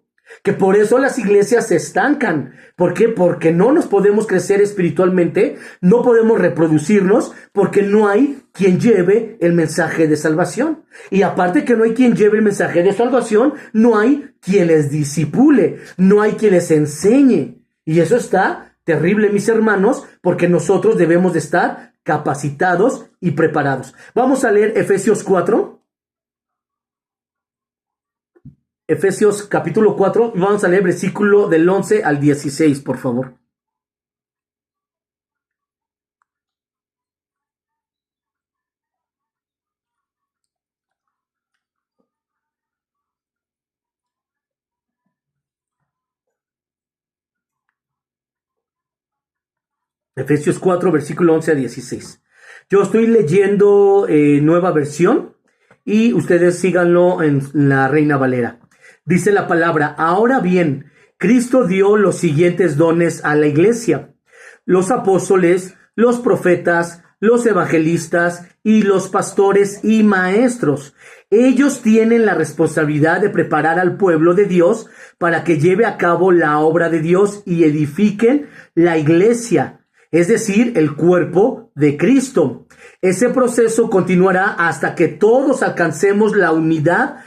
Que por eso las iglesias se estancan. ¿Por qué? Porque no nos podemos crecer espiritualmente, no podemos reproducirnos, porque no hay quien lleve el mensaje de salvación. Y aparte que no hay quien lleve el mensaje de salvación, no hay quien les discipule, no hay quien les enseñe. Y eso está terrible, mis hermanos, porque nosotros debemos de estar capacitados y preparados. Vamos a leer Efesios 4. Efesios capítulo 4, y vamos a leer versículo del 11 al 16, por favor. Efesios 4, versículo 11 a 16. Yo estoy leyendo nueva versión y ustedes síganlo en la Reina Valera. Dice la palabra: ahora bien, Cristo dio los siguientes dones a la iglesia: los apóstoles, los profetas, los evangelistas y los pastores y maestros. Ellos tienen la responsabilidad de preparar al pueblo de Dios para que lleve a cabo la obra de Dios y edifiquen la iglesia, es decir, el cuerpo de Cristo. Ese proceso continuará hasta que todos alcancemos la unidad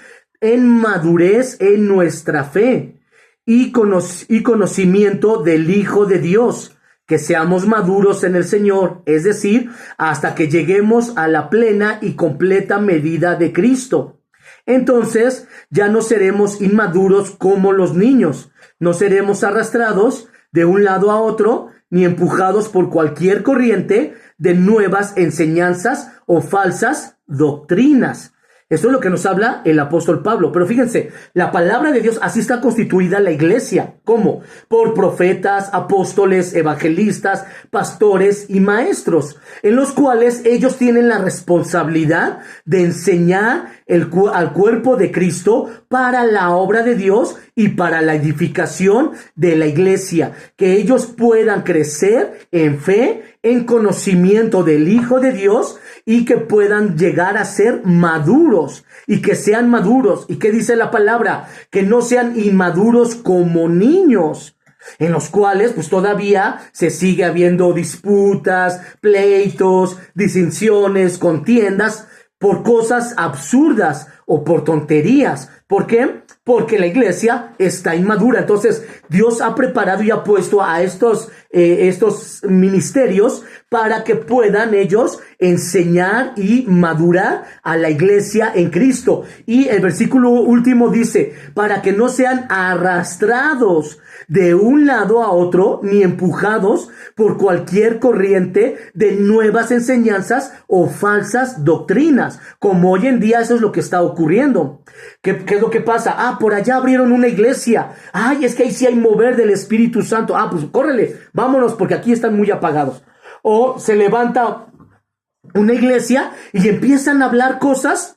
en madurez en nuestra fe y conocimiento del Hijo de Dios, que seamos maduros en el Señor, es decir, hasta que lleguemos a la plena y completa medida de Cristo. Entonces ya no seremos inmaduros como los niños, no seremos arrastrados de un lado a otro, ni empujados por cualquier corriente de nuevas enseñanzas o falsas doctrinas. Eso es lo que nos habla el apóstol Pablo. Pero fíjense, la palabra de Dios, así está constituida la iglesia. ¿Cómo? Por profetas, apóstoles, evangelistas, pastores y maestros, en los cuales ellos tienen la responsabilidad de enseñar al cuerpo de Cristo para la obra de Dios y para la edificación de la iglesia. Que ellos puedan crecer en fe, en conocimiento del Hijo de Dios, y que puedan llegar a ser maduros y que sean maduros. ¿Y qué dice la palabra? Que no sean inmaduros como niños, en los cuales pues todavía se sigue habiendo disputas, pleitos, disensiones, contiendas por cosas absurdas o por tonterías. ¿Por qué? Porque la iglesia está inmadura. Entonces Dios ha preparado y ha puesto a estos ministerios para que puedan ellos enseñar y madurar a la iglesia en Cristo. Y el versículo último dice: para que no sean arrastrados de un lado a otro, ni empujados por cualquier corriente de nuevas enseñanzas o falsas doctrinas, como hoy en día eso es lo que está ocurriendo. ¿Qué es lo que pasa? Por allá abrieron una iglesia. Es que ahí sí hay mover del Espíritu Santo. Pues córrele, vámonos, porque aquí están muy apagados. O se levanta una iglesia y empiezan a hablar cosas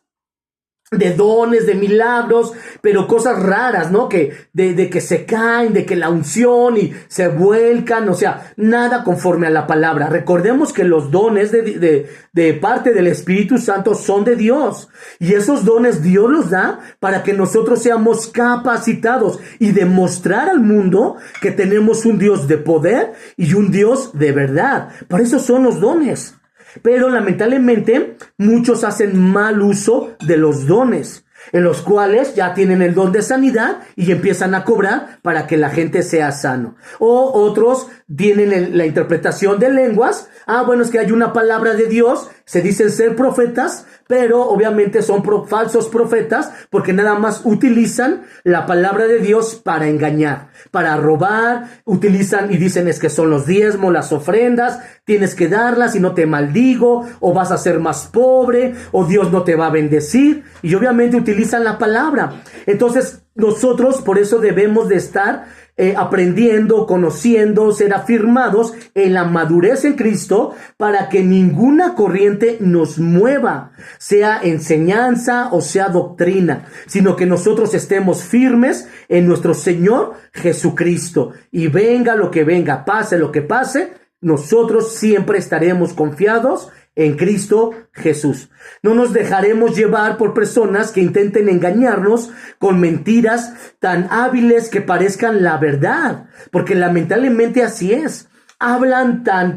de dones, de milagros, pero cosas raras, ¿no? De que se caen, de que la unción y se vuelcan, o sea, nada conforme a la palabra. Recordemos que los dones de parte del Espíritu Santo son de Dios, y esos dones Dios los da para que nosotros seamos capacitados y demostrar al mundo que tenemos un Dios de poder y un Dios de verdad. Por eso son los dones. Pero lamentablemente muchos hacen mal uso de los dones, en los cuales ya tienen el don de sanidad y empiezan a cobrar para que la gente sea sano. O otros tienen la interpretación de lenguas. Bueno, es que hay una palabra de Dios, se dicen ser profetas, pero obviamente son falsos profetas porque nada más utilizan la palabra de Dios para engañar, para robar, utilizan y dicen es que son los diezmos, las ofrendas, tienes que darlas y no te maldigo, o vas a ser más pobre, o Dios no te va a bendecir, y obviamente utilizan la palabra. Entonces nosotros por eso debemos de estar aprendiendo, conociendo, ser afirmados en la madurez en Cristo para que ninguna corriente nos mueva, sea enseñanza o sea doctrina, sino que nosotros estemos firmes en nuestro Señor Jesucristo. Y venga lo que venga, pase lo que pase, nosotros siempre estaremos confiados en Cristo Jesús. No nos dejaremos llevar por personas que intenten engañarnos con mentiras tan hábiles que parezcan la verdad, porque lamentablemente así es.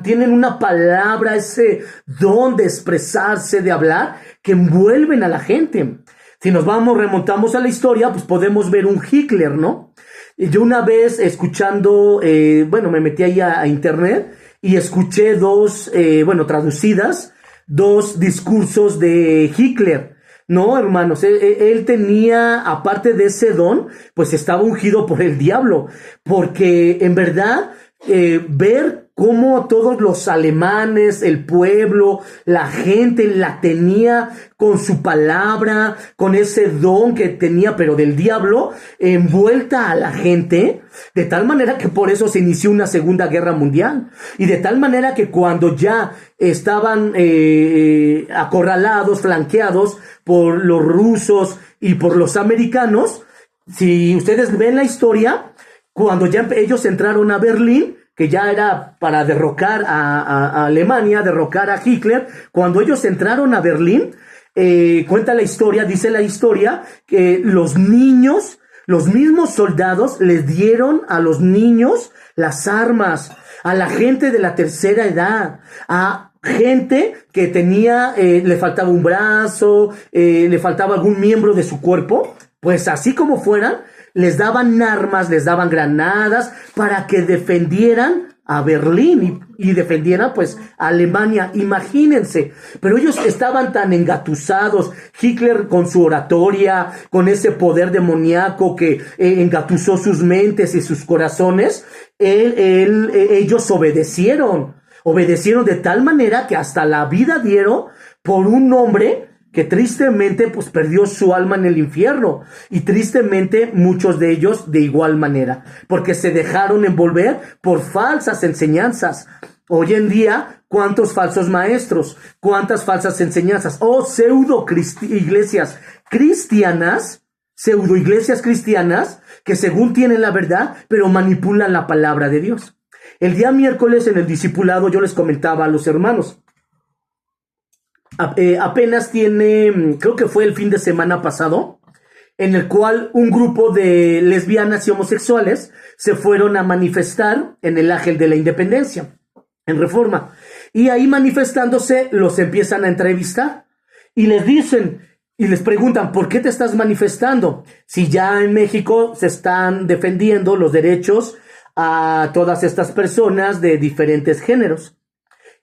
Tienen una palabra, ese don de expresarse, de hablar, que envuelven a la gente. Si remontamos a la historia, pues podemos ver un Hitler, ¿no? Yo una vez escuchando, me metí ahí a internet y escuché traducidas, dos discursos de Hitler, ¿no, hermanos? Él tenía, aparte de ese don, pues estaba ungido por el diablo, porque en verdad, ver cómo todos los alemanes, el pueblo, la gente la tenía con su palabra, con ese don que tenía, pero del diablo, envuelta a la gente, de tal manera que por eso se inició una Segunda Guerra Mundial, y de tal manera que cuando ya estaban acorralados, flanqueados por los rusos y por los americanos, si ustedes ven la historia, cuando ya ellos entraron a Berlín, que ya era para derrocar a Alemania, derrocar a Hitler, cuando ellos entraron a Berlín, cuenta la historia, dice la historia, que los niños, los mismos soldados les dieron a los niños las armas, a la gente de la tercera edad, a gente que tenía, le faltaba un brazo, le faltaba algún miembro de su cuerpo, pues así como fueran, les daban armas, les daban granadas para que defendieran a Berlín y defendieran pues a Alemania, imagínense. Pero ellos estaban tan engatusados, Hitler con su oratoria, con ese poder demoníaco que engatusó sus mentes y sus corazones, ellos obedecieron de tal manera que hasta la vida dieron por un hombre que tristemente pues perdió su alma en el infierno, y tristemente muchos de ellos de igual manera, porque se dejaron envolver por falsas enseñanzas. Hoy en día, ¿cuántos falsos maestros? ¿Cuántas falsas enseñanzas? Pseudo iglesias cristianas que según tienen la verdad, pero manipulan la palabra de Dios. El día miércoles en el discipulado yo les comentaba a los hermanos, apenas creo que fue el fin de semana pasado, en el cual un grupo de lesbianas y homosexuales se fueron a manifestar en el Ángel de la Independencia, en Reforma. Y ahí manifestándose los empiezan a entrevistar y les dicen y les preguntan, ¿por qué te estás manifestando? Si ya en México se están defendiendo los derechos a todas estas personas de diferentes géneros.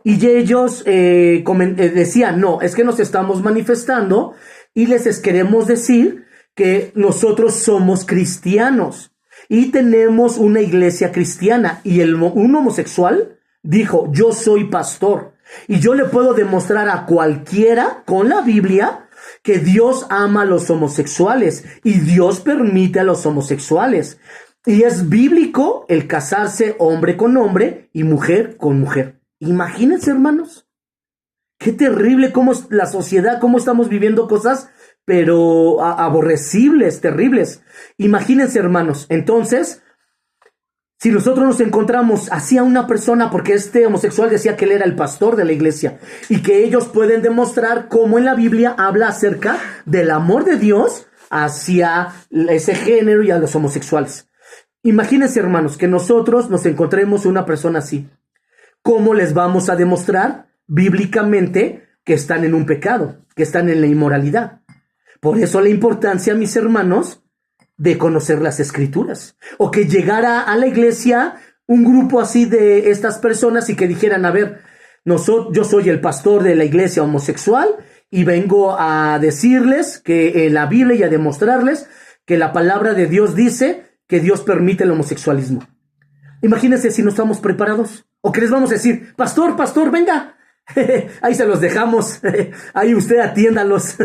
Y ellos decían, no, es que nos estamos manifestando y les queremos decir que nosotros somos cristianos y tenemos una iglesia cristiana. Y un homosexual dijo, yo soy pastor y yo le puedo demostrar a cualquiera con la Biblia que Dios ama a los homosexuales y Dios permite a los homosexuales. Y es bíblico el casarse hombre con hombre y mujer con mujer. Imagínense, hermanos, qué terrible cómo es la sociedad, cómo estamos viviendo cosas, pero aborrecibles, terribles. Imagínense, hermanos, entonces, si nosotros nos encontramos así a una persona, porque este homosexual decía que él era el pastor de la iglesia, y que ellos pueden demostrar cómo en la Biblia habla acerca del amor de Dios hacia ese género y a los homosexuales. Imagínense, hermanos, que nosotros nos encontremos una persona así. ¿Cómo les vamos a demostrar bíblicamente que están en un pecado, que están en la inmoralidad? Por eso la importancia, mis hermanos, de conocer las Escrituras. O que llegara a la iglesia un grupo así de estas personas y que dijeran, a ver, yo soy el pastor de la iglesia homosexual y vengo a decirles que en la Biblia y a demostrarles que la palabra de Dios dice que Dios permite el homosexualismo. Imagínense si no estamos preparados. ¿O qué les vamos a decir? Pastor, venga. Ahí se los dejamos. Ahí usted atiéndalos.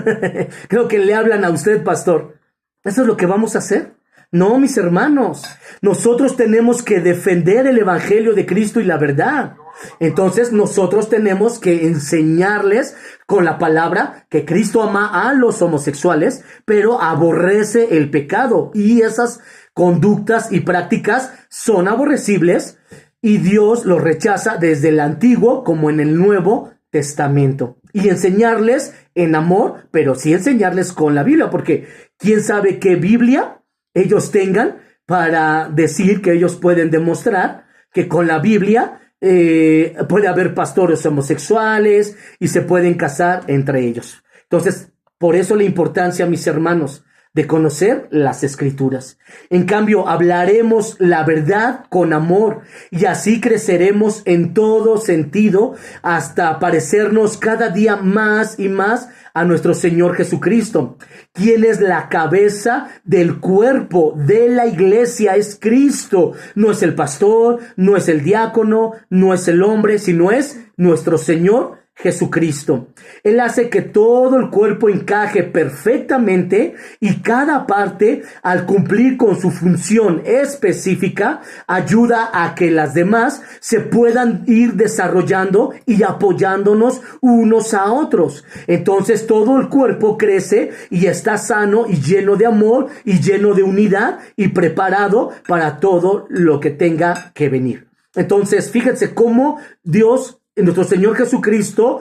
Creo que le hablan a usted, pastor. ¿Eso es lo que vamos a hacer? No, mis hermanos. Nosotros tenemos que defender el evangelio de Cristo y la verdad. Entonces nosotros tenemos que enseñarles con la palabra que Cristo ama a los homosexuales, pero aborrece el pecado. Y esas conductas y prácticas son aborrecibles y Dios los rechaza desde el Antiguo como en el Nuevo Testamento. Y enseñarles en amor, pero sí enseñarles con la Biblia, porque quién sabe qué Biblia ellos tengan para decir que ellos pueden demostrar que con la Biblia puede haber pastores homosexuales y se pueden casar entre ellos. Entonces, por eso la importancia, mis hermanos, de conocer las Escrituras. En cambio, hablaremos la verdad con amor y así creceremos en todo sentido hasta parecernos cada día más y más a nuestro Señor Jesucristo, quien es la cabeza del cuerpo de la iglesia, es Cristo. No es el pastor, no es el diácono, no es el hombre, sino es nuestro Señor Jesucristo. Él hace que todo el cuerpo encaje perfectamente y cada parte, al cumplir con su función específica, ayuda a que las demás se puedan ir desarrollando y apoyándonos unos a otros. Entonces todo el cuerpo crece y está sano y lleno de amor y lleno de unidad y preparado para todo lo que tenga que venir. Entonces, fíjense cómo Dios, nuestro Señor Jesucristo,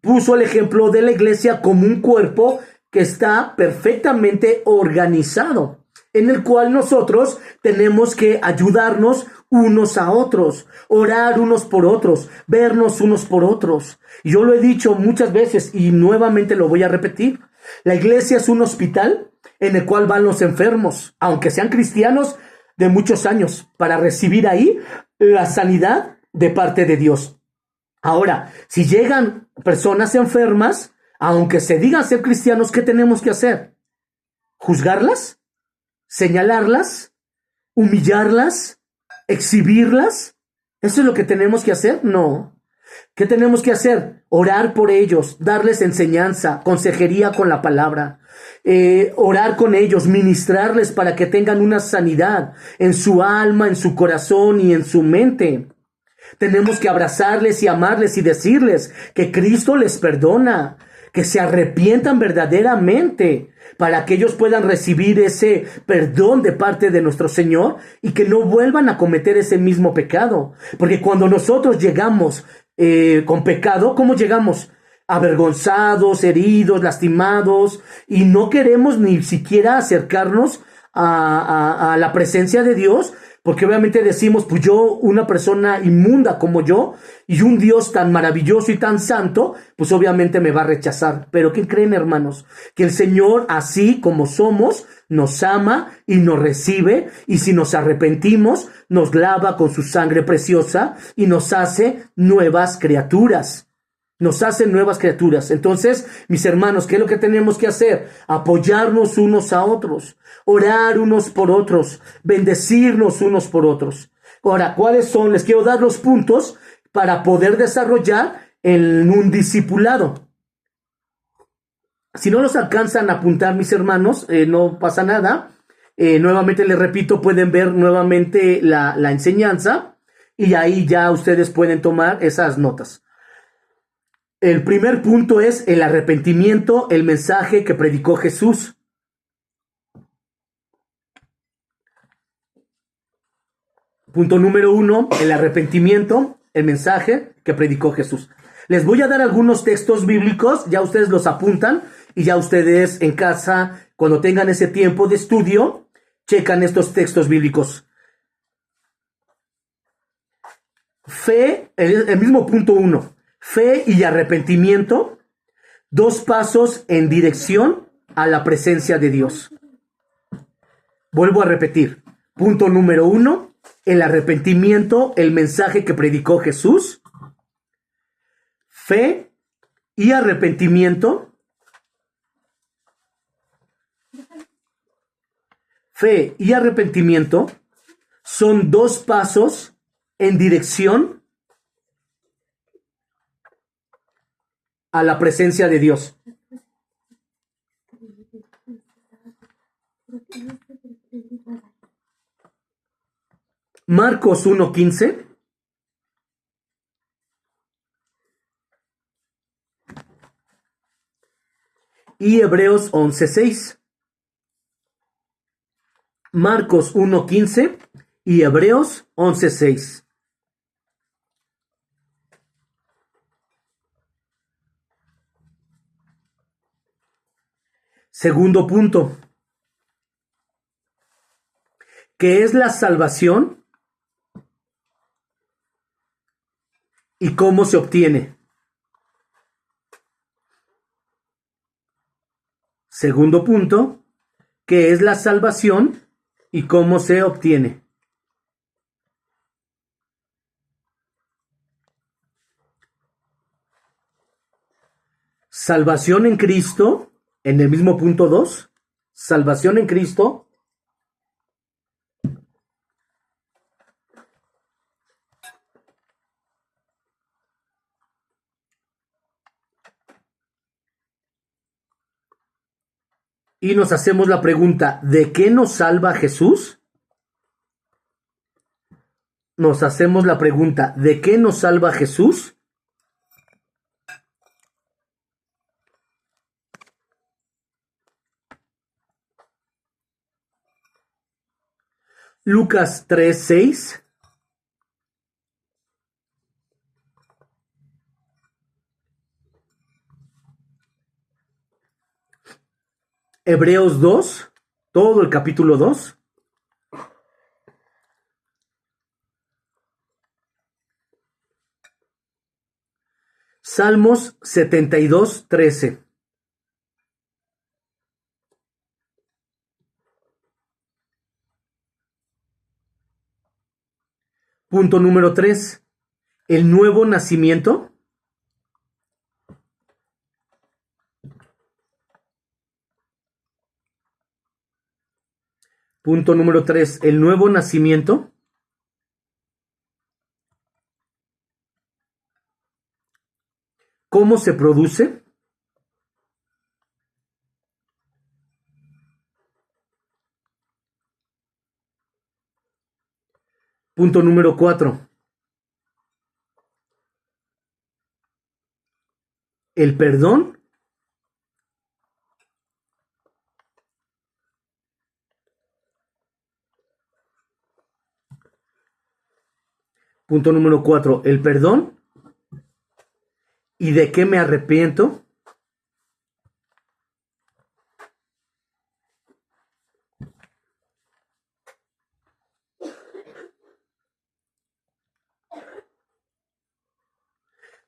puso el ejemplo de la iglesia como un cuerpo que está perfectamente organizado, en el cual nosotros tenemos que ayudarnos unos a otros, orar unos por otros, vernos unos por otros. Yo lo he dicho muchas veces y nuevamente lo voy a repetir. La iglesia es un hospital en el cual van los enfermos, aunque sean cristianos de muchos años, para recibir ahí la sanidad de parte de Dios. Ahora, si llegan personas enfermas, aunque se digan ser cristianos, ¿qué tenemos que hacer? ¿Juzgarlas? ¿Señalarlas? ¿Humillarlas? ¿Exhibirlas? ¿Eso es lo que tenemos que hacer? No. ¿Qué tenemos que hacer? Orar por ellos, darles enseñanza, consejería con la palabra, orar con ellos, ministrarles para que tengan una sanidad en su alma, en su corazón y en su mente. Tenemos que abrazarles y amarles y decirles que Cristo les perdona, que se arrepientan verdaderamente para que ellos puedan recibir ese perdón de parte de nuestro Señor y que no vuelvan a cometer ese mismo pecado. Porque cuando nosotros llegamos con pecado, ¿cómo llegamos? Avergonzados, heridos, lastimados, y no queremos ni siquiera acercarnos a la presencia de Dios, porque obviamente decimos, pues yo, una persona inmunda como yo, y un Dios tan maravilloso y tan santo, pues obviamente me va a rechazar. Pero ¿qué creen, hermanos? Que el Señor, así como somos, nos ama y nos recibe, y si nos arrepentimos, nos lava con su sangre preciosa y nos hace nuevas criaturas. Nos hacen nuevas criaturas. Entonces, mis hermanos, ¿qué es lo que tenemos que hacer? Apoyarnos unos a otros, orar unos por otros, bendecirnos unos por otros. Ahora, ¿cuáles son? Les quiero dar los puntos para poder desarrollar en un discipulado. Si no los alcanzan a apuntar, mis hermanos, no pasa nada. Nuevamente les repito, pueden ver nuevamente la enseñanza y ahí ya ustedes pueden tomar esas notas. El primer punto es el arrepentimiento, el mensaje que predicó Jesús. Punto número 1, el arrepentimiento, el mensaje que predicó Jesús. Les voy a dar algunos textos bíblicos, ya ustedes los apuntan y ya ustedes en casa, cuando tengan ese tiempo de estudio, checan estos textos bíblicos. Fe, el mismo punto 1. Fe y arrepentimiento, 2 pasos en dirección a la presencia de Dios. Vuelvo a repetir. Punto número 1, el arrepentimiento, el mensaje que predicó Jesús. Fe y arrepentimiento, Fe y arrepentimiento son dos pasos en dirección a la presencia de Dios. Marcos 1:15 y Hebreos 11:6. Marcos 1:15 y Hebreos 11:6. Segundo punto. ¿Qué es la salvación y cómo se obtiene? Segundo punto. ¿Qué es la salvación y cómo se obtiene? Salvación en Cristo, en el mismo punto 2. Salvación en Cristo. Y nos hacemos la pregunta, ¿de qué nos salva Jesús? Nos hacemos la pregunta, ¿de qué nos salva Jesús? Lucas 3:6. Hebreos 2, todo el capítulo 2. Salmos 72:13. Punto número 3. El nuevo nacimiento. Punto número 3. El nuevo nacimiento. ¿Cómo se produce? Punto número 4. El perdón. Punto número 4. El perdón. ¿Y de qué me arrepiento?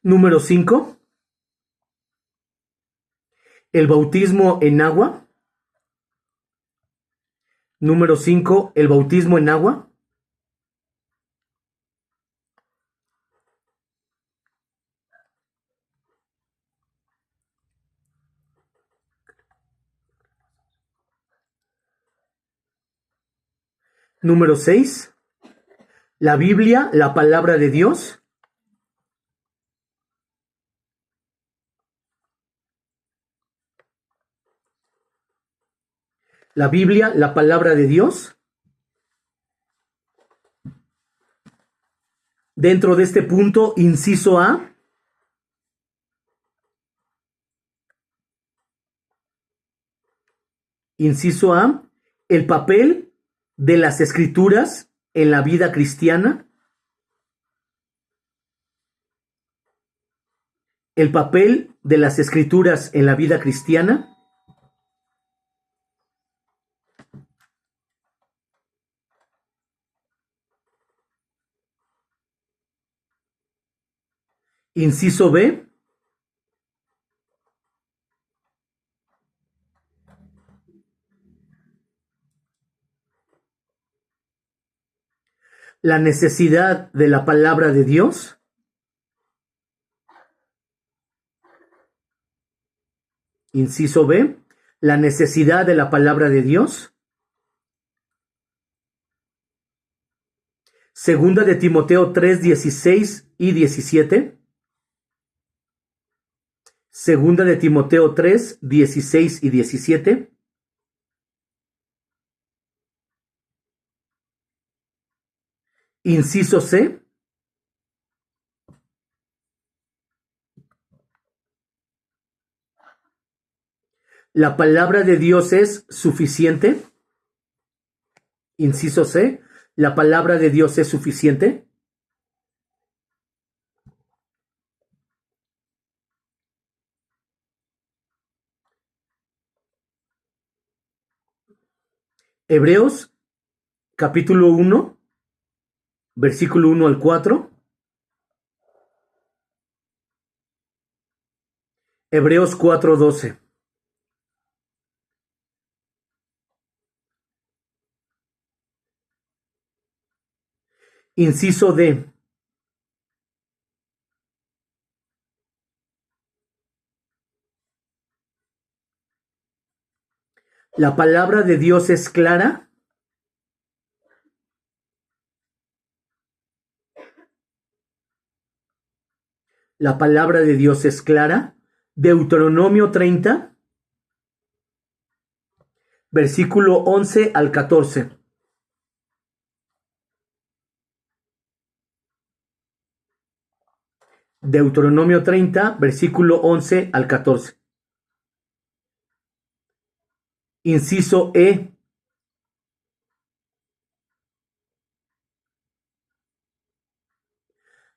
Número 5. El bautismo en agua. Número 5. El bautismo en agua. Número 6. La Biblia, la palabra de Dios. La Biblia, la palabra de Dios. Dentro de este punto, inciso A. Inciso A. El papel de las escrituras en la vida cristiana. El papel de las escrituras en la vida cristiana. Inciso B. La necesidad de la palabra de Dios. Inciso B. La necesidad de la palabra de Dios. Segunda de Timoteo 3, 16 y 17. Segunda de Timoteo 3, 16 y 17. Inciso C. La palabra de Dios es suficiente. Inciso C. La palabra de Dios es suficiente. Hebreos, capítulo 1, versículo 1 al 4. Hebreos 4, 12. Inciso D. La palabra de Dios es clara. La palabra de Dios es clara. Deuteronomio 30, versículo 11 al 14. Deuteronomio 30, versículo 11 al 14. Inciso E.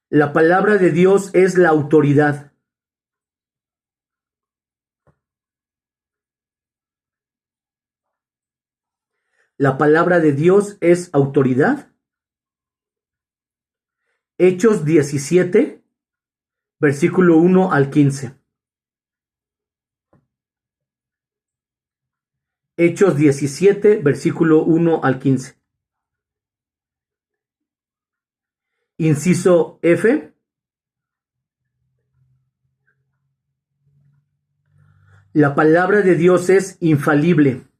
La palabra de Dios es la autoridad. La palabra de Dios es autoridad. Hechos 17, versículo 1 al 15. Hechos 17, versículo 1 al 15. Inciso F. La palabra de Dios es infalible.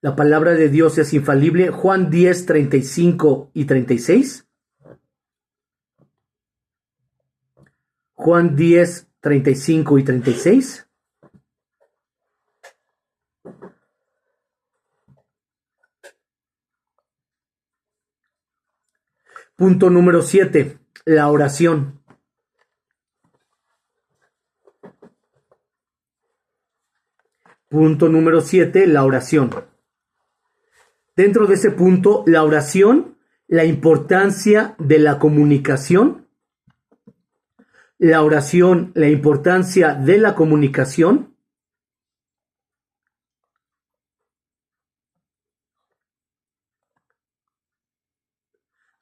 La palabra de Dios es infalible. Juan 10, 35 y 36. Juan 10, 35 y 36. Punto número 7. La oración. Punto número 7. La oración. Dentro de ese punto, la oración, la importancia de la comunicación. La oración, la importancia de la comunicación.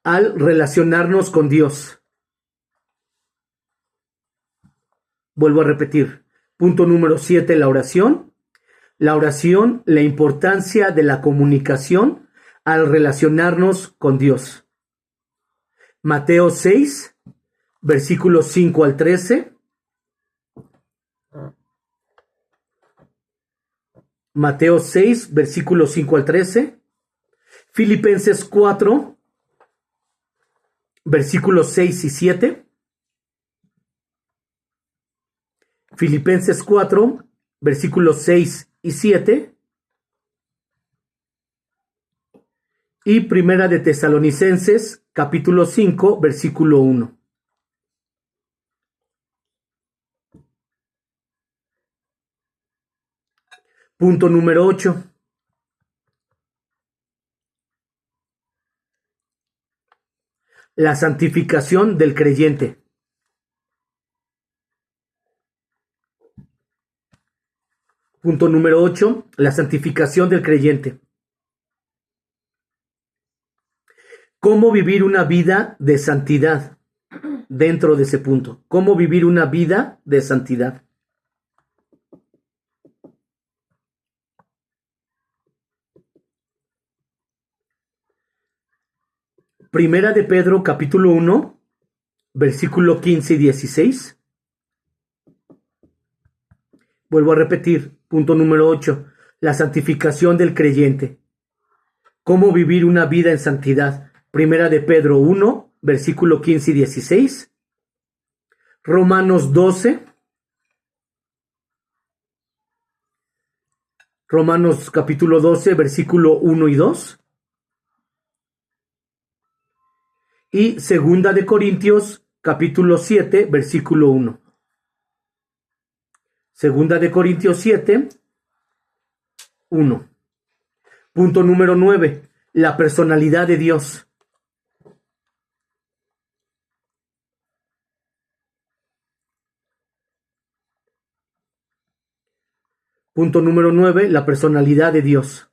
Al relacionarnos con Dios. Vuelvo a repetir. Punto número 7, la oración. La oración, la importancia de la comunicación al relacionarnos con Dios. Mateo 6, versículos 5 al 13. Mateo 6, versículos 5 al 13. Filipenses 4, versículos 6 y 7. Filipenses 4, versículos 6 y 7. Y Primera de Tesalonicenses, capítulo 5, versículo 1. Punto número 8. La santificación del creyente. Punto número 8. La santificación del creyente. ¿Cómo vivir una vida de santidad? Dentro de ese punto. ¿Cómo vivir una vida de santidad? Primera de Pedro, capítulo 1, versículo 15 y 16. Vuelvo a repetir, punto número 8, la santificación del creyente. ¿Cómo vivir una vida en santidad? Primera de Pedro 1, versículo 15 y 16. Romanos 12. Romanos capítulo 12, versículo 1 y 2. Y Segunda de Corintios capítulo 7, versículo 1. Segunda de Corintios 7, 1. Punto número 9. La personalidad de Dios. Punto número 9. La personalidad de Dios.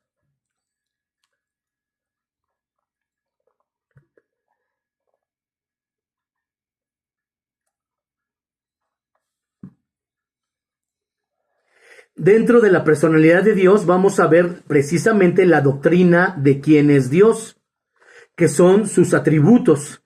Dentro de la personalidad de Dios vamos a ver precisamente la doctrina de quién es Dios, que son sus atributos.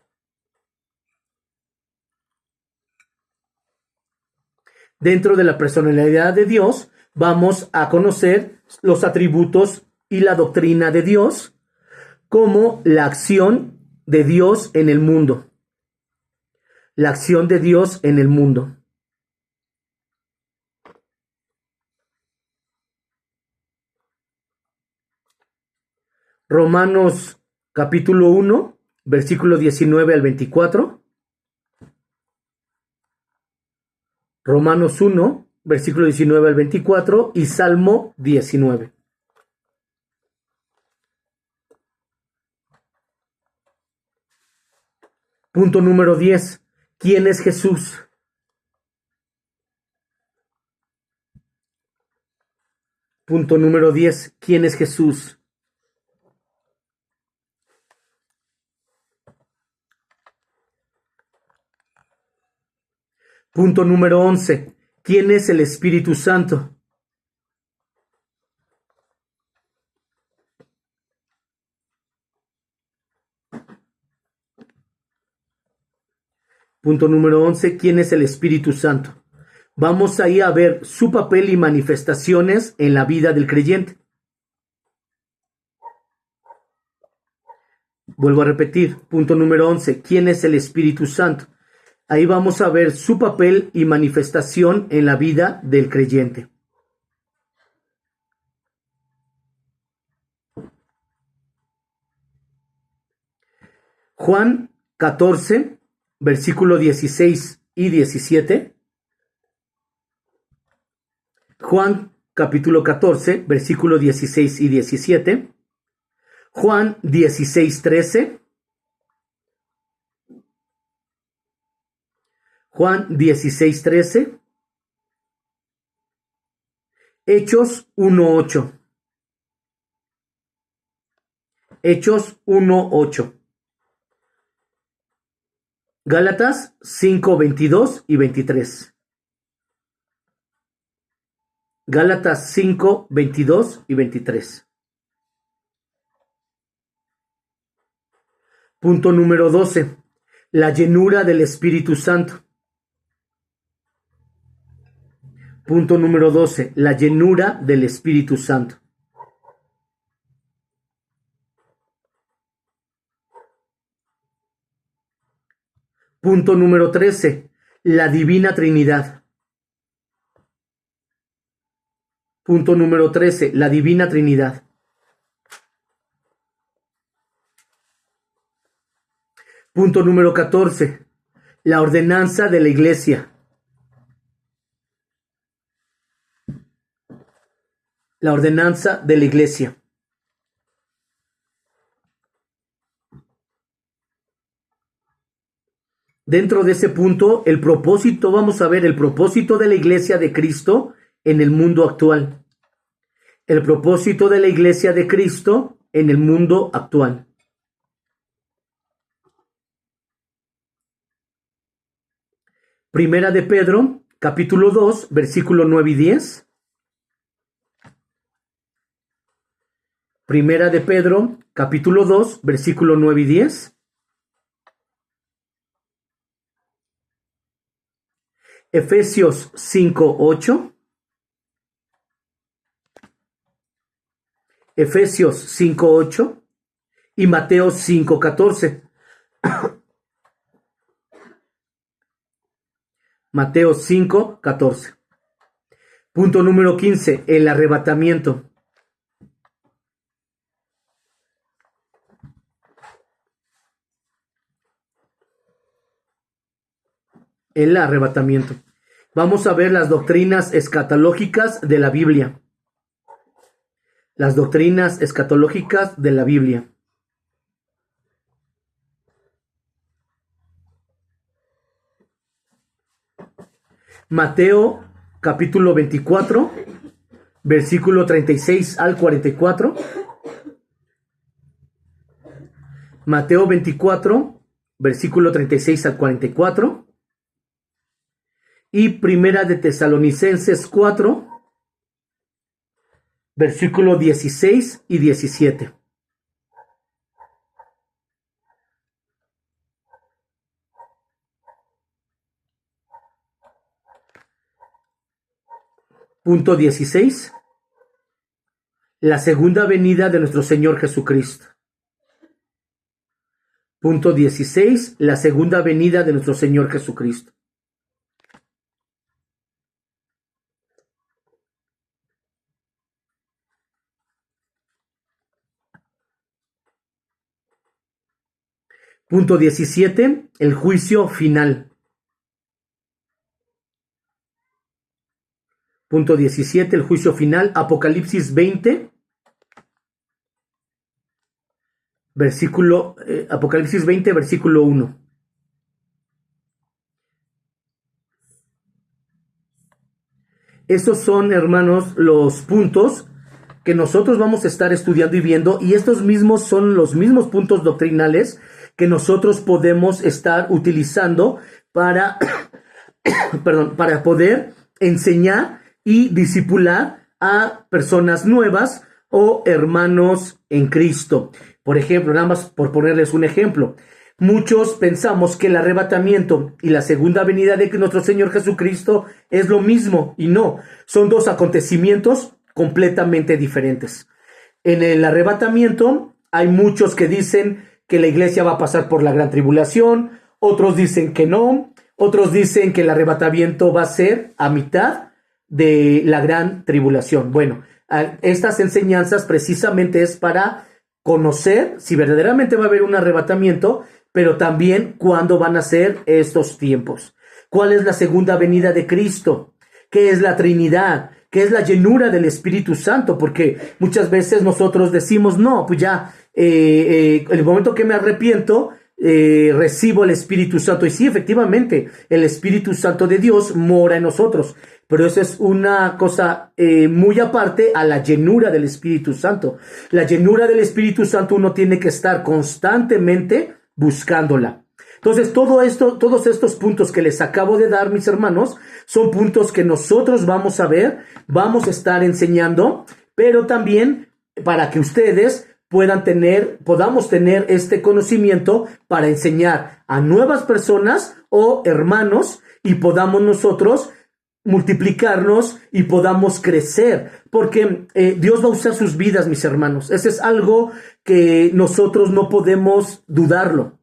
Dentro de la personalidad de Dios vamos a conocer los atributos y la doctrina de Dios, como la acción de Dios en el mundo. La acción de Dios en el mundo. Romanos capítulo 1, versículo 19 al 24. Romanos 1, versículo 19 al 24 y Salmo 19. Punto número 10. ¿Quién es Jesús? Punto número 10. ¿Quién es Jesús? Punto número 11. ¿Quién es el Espíritu Santo? Punto número 11. ¿Quién es el Espíritu Santo? Vamos ahí a ver su papel y manifestaciones en la vida del creyente. Vuelvo a repetir. Punto número 11. ¿Quién es el Espíritu Santo? Ahí vamos a ver su papel y manifestación en la vida del creyente. Juan 14, versículo 16 y 17. Juan capítulo 14, versículo 16 y 17. Juan 16, 13. Juan 16, 13. Hechos 1, 8. Hechos 1, 8. Gálatas 5, 22 y 23. Gálatas 5, 22 y 23. Punto número 12. La llenura del Espíritu Santo. Punto número 12. La llenura del Espíritu Santo. Punto número 13. La Divina Trinidad. Punto número 13. La Divina Trinidad. Punto número 14. La ordenanza de la Iglesia. La ordenanza de la Iglesia. Dentro de ese punto, el propósito, vamos a ver el propósito de la Iglesia de Cristo en el mundo actual. El propósito de la Iglesia de Cristo en el mundo actual. Primera de Pedro, capítulo 2, versículo 9 y 10. Primera de Pedro, capítulo 2, versículo 9 y 10. Efesios 5, 8. Efesios 5:8 y Mateo 5:14. Mateo 5:14. Punto número 15, el arrebatamiento. El arrebatamiento. Vamos a ver las doctrinas escatológicas de la Biblia. Las doctrinas escatológicas de la Biblia. Mateo capítulo 24, versículo 36 al 44. Mateo 24, versículo 36 al 44. Y Primera de Tesalonicenses 4, versículo 16 y 17. Punto 16. La segunda venida de nuestro Señor Jesucristo. Punto 16. La segunda venida de nuestro Señor Jesucristo. Punto 17. El juicio final. Punto 17. El juicio final. Apocalipsis 20. Apocalipsis 20, versículo 1. Estos son, hermanos, los puntos que nosotros vamos a estar estudiando y viendo, y estos mismos son los mismos puntos doctrinales que nosotros podemos estar utilizando para, para poder enseñar y discipular a personas nuevas o hermanos en Cristo. Por ejemplo, nada más por ponerles un ejemplo, muchos pensamos que el arrebatamiento y la segunda venida de nuestro Señor Jesucristo es lo mismo, y no, son dos acontecimientos completamente diferentes. En el arrebatamiento hay muchos que dicen que la iglesia va a pasar por la gran tribulación, otros dicen que no, otros dicen que el arrebatamiento va a ser a mitad de la gran tribulación. Bueno, estas enseñanzas precisamente es para conocer si verdaderamente va a haber un arrebatamiento, pero también cuándo van a ser estos tiempos. ¿Cuál es la segunda venida de Cristo? ¿Qué es la Trinidad? ¿Qué es la llenura del Espíritu Santo? Porque muchas veces nosotros decimos, no, pues ya, en el momento que me arrepiento, recibo el Espíritu Santo. Y sí, efectivamente, el Espíritu Santo de Dios mora en nosotros. Pero eso es una cosa muy aparte a la llenura del Espíritu Santo. La llenura del Espíritu Santo uno tiene que estar constantemente buscándola. Entonces, todos estos puntos que les acabo de dar, mis hermanos, son puntos que nosotros vamos a ver, vamos a estar enseñando, pero también para que ustedes podamos tener este conocimiento para enseñar a nuevas personas o hermanos, y podamos nosotros multiplicarnos y podamos crecer, porque Dios va a usar sus vidas, mis hermanos. Ese es algo que nosotros no podemos dudarlo.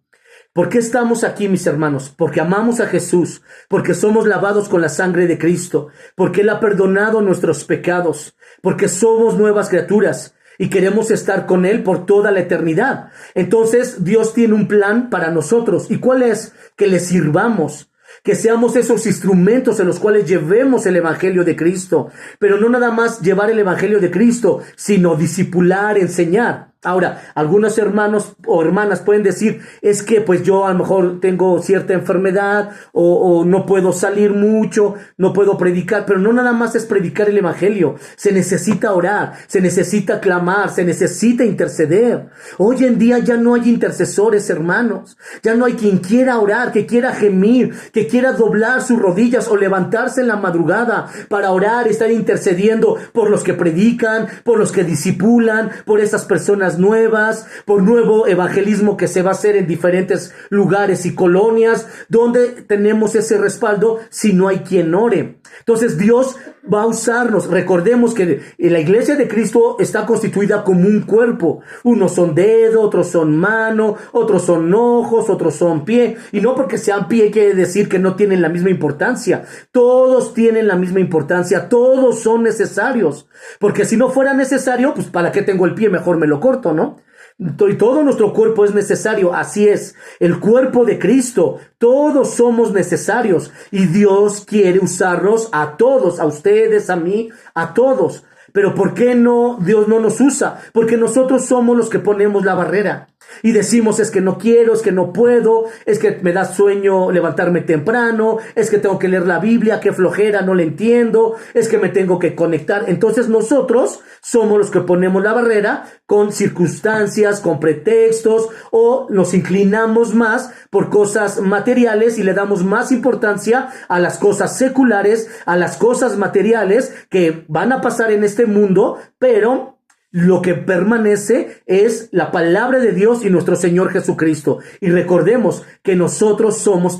¿Por qué estamos aquí, mis hermanos? Porque amamos a Jesús, porque somos lavados con la sangre de Cristo, porque Él ha perdonado nuestros pecados, porque somos nuevas criaturas y queremos estar con Él por toda la eternidad. Entonces, Dios tiene un plan para nosotros. ¿Y cuál es? Que le sirvamos, que seamos esos instrumentos en los cuales llevemos el Evangelio de Cristo. Pero no nada más llevar el Evangelio de Cristo, sino discipular, enseñar. Ahora, algunos hermanos o hermanas pueden decir, es que pues yo a lo mejor tengo cierta enfermedad o no puedo salir mucho, no puedo predicar, pero no nada más es predicar el Evangelio. Se necesita orar, se necesita clamar, se necesita interceder. Hoy en día ya no hay intercesores, hermanos. Ya no hay quien quiera orar, que quiera gemir, que quiera doblar sus rodillas o levantarse en la madrugada para orar, estar intercediendo por los que predican, por los que discipulan, por esas personas personas nuevas, por nuevo evangelismo que se va a hacer en diferentes lugares y colonias, donde tenemos ese respaldo si no hay quien ore. Entonces Dios va a usarnos. Recordemos que la iglesia de Cristo está constituida como un cuerpo. Unos son dedo, otros son mano, otros son ojos, otros son pie. Y no porque sean pie quiere decir que no tienen la misma importancia. Todos tienen la misma importancia, todos son necesarios. Porque si no fuera necesario, pues ¿para qué tengo el pie? Mejor me lo corto, ¿no? Y todo nuestro cuerpo es necesario, así es, el cuerpo de Cristo, todos somos necesarios y Dios quiere usarnos a todos, a ustedes, a mí, a todos. Pero ¿por qué no Dios no nos usa? Porque nosotros somos los que ponemos la barrera. Y decimos, es que no quiero, es que no puedo, es que me da sueño levantarme temprano, es que tengo que leer la Biblia, qué flojera, no la entiendo, es que me tengo que conectar. Entonces nosotros somos los que ponemos la barrera con circunstancias, con pretextos, o nos inclinamos más por cosas materiales y le damos más importancia a las cosas seculares, a las cosas materiales que van a pasar en este mundo, pero lo que permanece es la palabra de Dios y nuestro Señor Jesucristo. Y recordemos que nosotros somos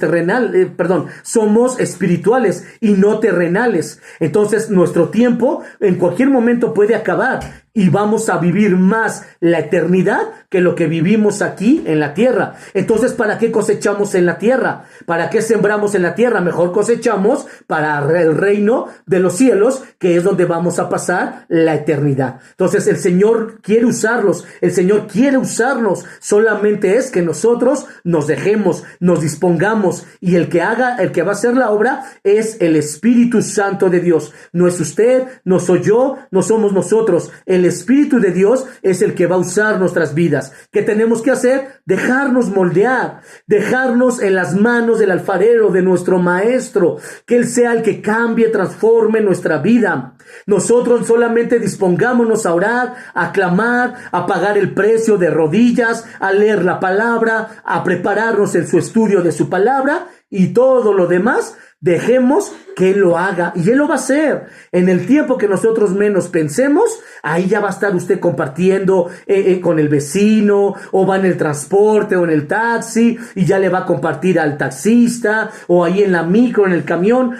somos espirituales y no terrenales. Entonces nuestro tiempo en cualquier momento puede acabar y vamos a vivir más la eternidad que lo que vivimos aquí en la tierra. Entonces, ¿para qué cosechamos en la tierra? ¿Para qué sembramos en la tierra? Mejor cosechamos para el reino de los cielos, que es donde vamos a pasar la eternidad. Entonces, el Señor quiere usarlos, el Señor quiere usarnos, solamente es que nosotros nos dejemos, nos dispongamos, y el que va a hacer la obra es el Espíritu Santo de Dios. No es usted, no soy yo, no somos nosotros. El Espíritu de Dios es el que va a usar nuestras vidas. ¿Qué tenemos que hacer? Dejarnos moldear, dejarnos en las manos del alfarero, de nuestro maestro, que Él sea el que cambie, transforme nuestra vida. Nosotros solamente dispongámonos a orar, a clamar, a pagar el precio de rodillas, a leer la palabra, a prepararnos en su estudio de su palabra, y todo lo demás dejemos que Él lo haga, y Él lo va a hacer en el tiempo que nosotros menos pensemos. Ahí ya va a estar usted compartiendo con el vecino, o va en el transporte o en el taxi y ya le va a compartir al taxista, o ahí en la micro, en el camión.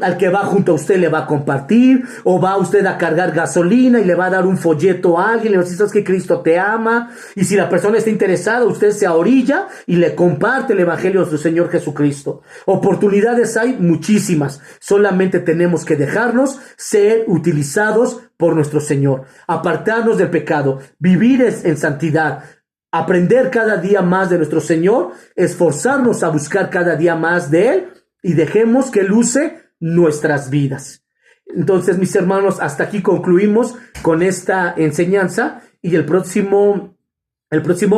Al que va junto a usted le va a compartir, o va usted a cargar gasolina y le va a dar un folleto a alguien, le va a decir, ¿sabes que Cristo te ama? Y si la persona está interesada, usted se ahorilla y le comparte el evangelio de su Señor Jesucristo. Oportunidades hay muchísimas, solamente tenemos que dejarnos ser utilizados por nuestro Señor, apartarnos del pecado, vivir en santidad, aprender cada día más de nuestro Señor, esforzarnos a buscar cada día más de Él, y dejemos que Él use nuestras vidas. Entonces, mis hermanos, hasta aquí concluimos con esta enseñanza, y el próximo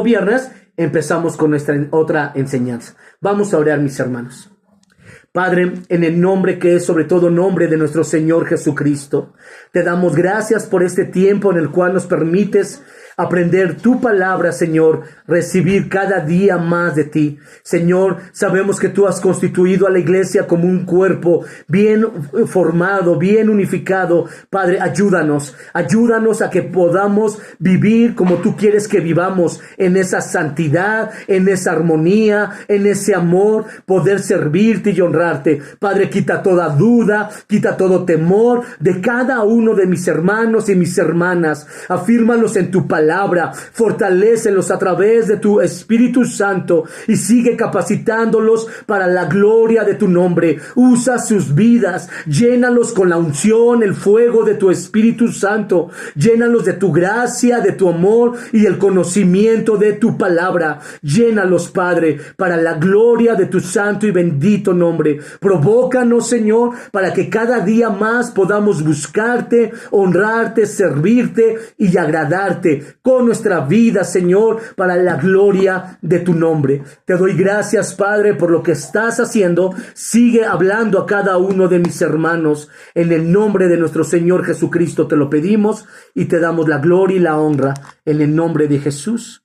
viernes empezamos con nuestra otra enseñanza. Vamos a orar, mis hermanos. Padre, en el nombre que es sobre todo nombre de nuestro Señor Jesucristo, te damos gracias por este tiempo en el cual nos permites aprender tu palabra, Señor, recibir cada día más de ti. Señor, sabemos que tú has constituido a la iglesia como un cuerpo bien formado, bien unificado. Padre, ayúdanos a que podamos vivir como tú quieres que vivamos, en esa santidad, en esa armonía, en ese amor, poder servirte y honrarte. Padre, quita toda duda, quita todo temor de cada uno de mis hermanos y mis hermanas. Afírmalos en tu palabra, fortalécelos a través de tu Espíritu Santo, y sigue capacitándolos para la gloria de tu nombre. Usa sus vidas, llénalos con la unción, el fuego de tu Espíritu Santo, llénalos de tu gracia, de tu amor y el conocimiento de tu palabra. Llénalos, Padre, para la gloria de tu santo y bendito nombre. Provócanos, Señor, para que cada día más podamos buscarte, honrarte, servirte y agradarte con nuestra vida, Señor, para la gloria de tu nombre. Te doy gracias, Padre, por lo que estás haciendo. Sigue hablando a cada uno de mis hermanos. En el nombre de nuestro Señor Jesucristo te lo pedimos y te damos la gloria y la honra. En el nombre de Jesús.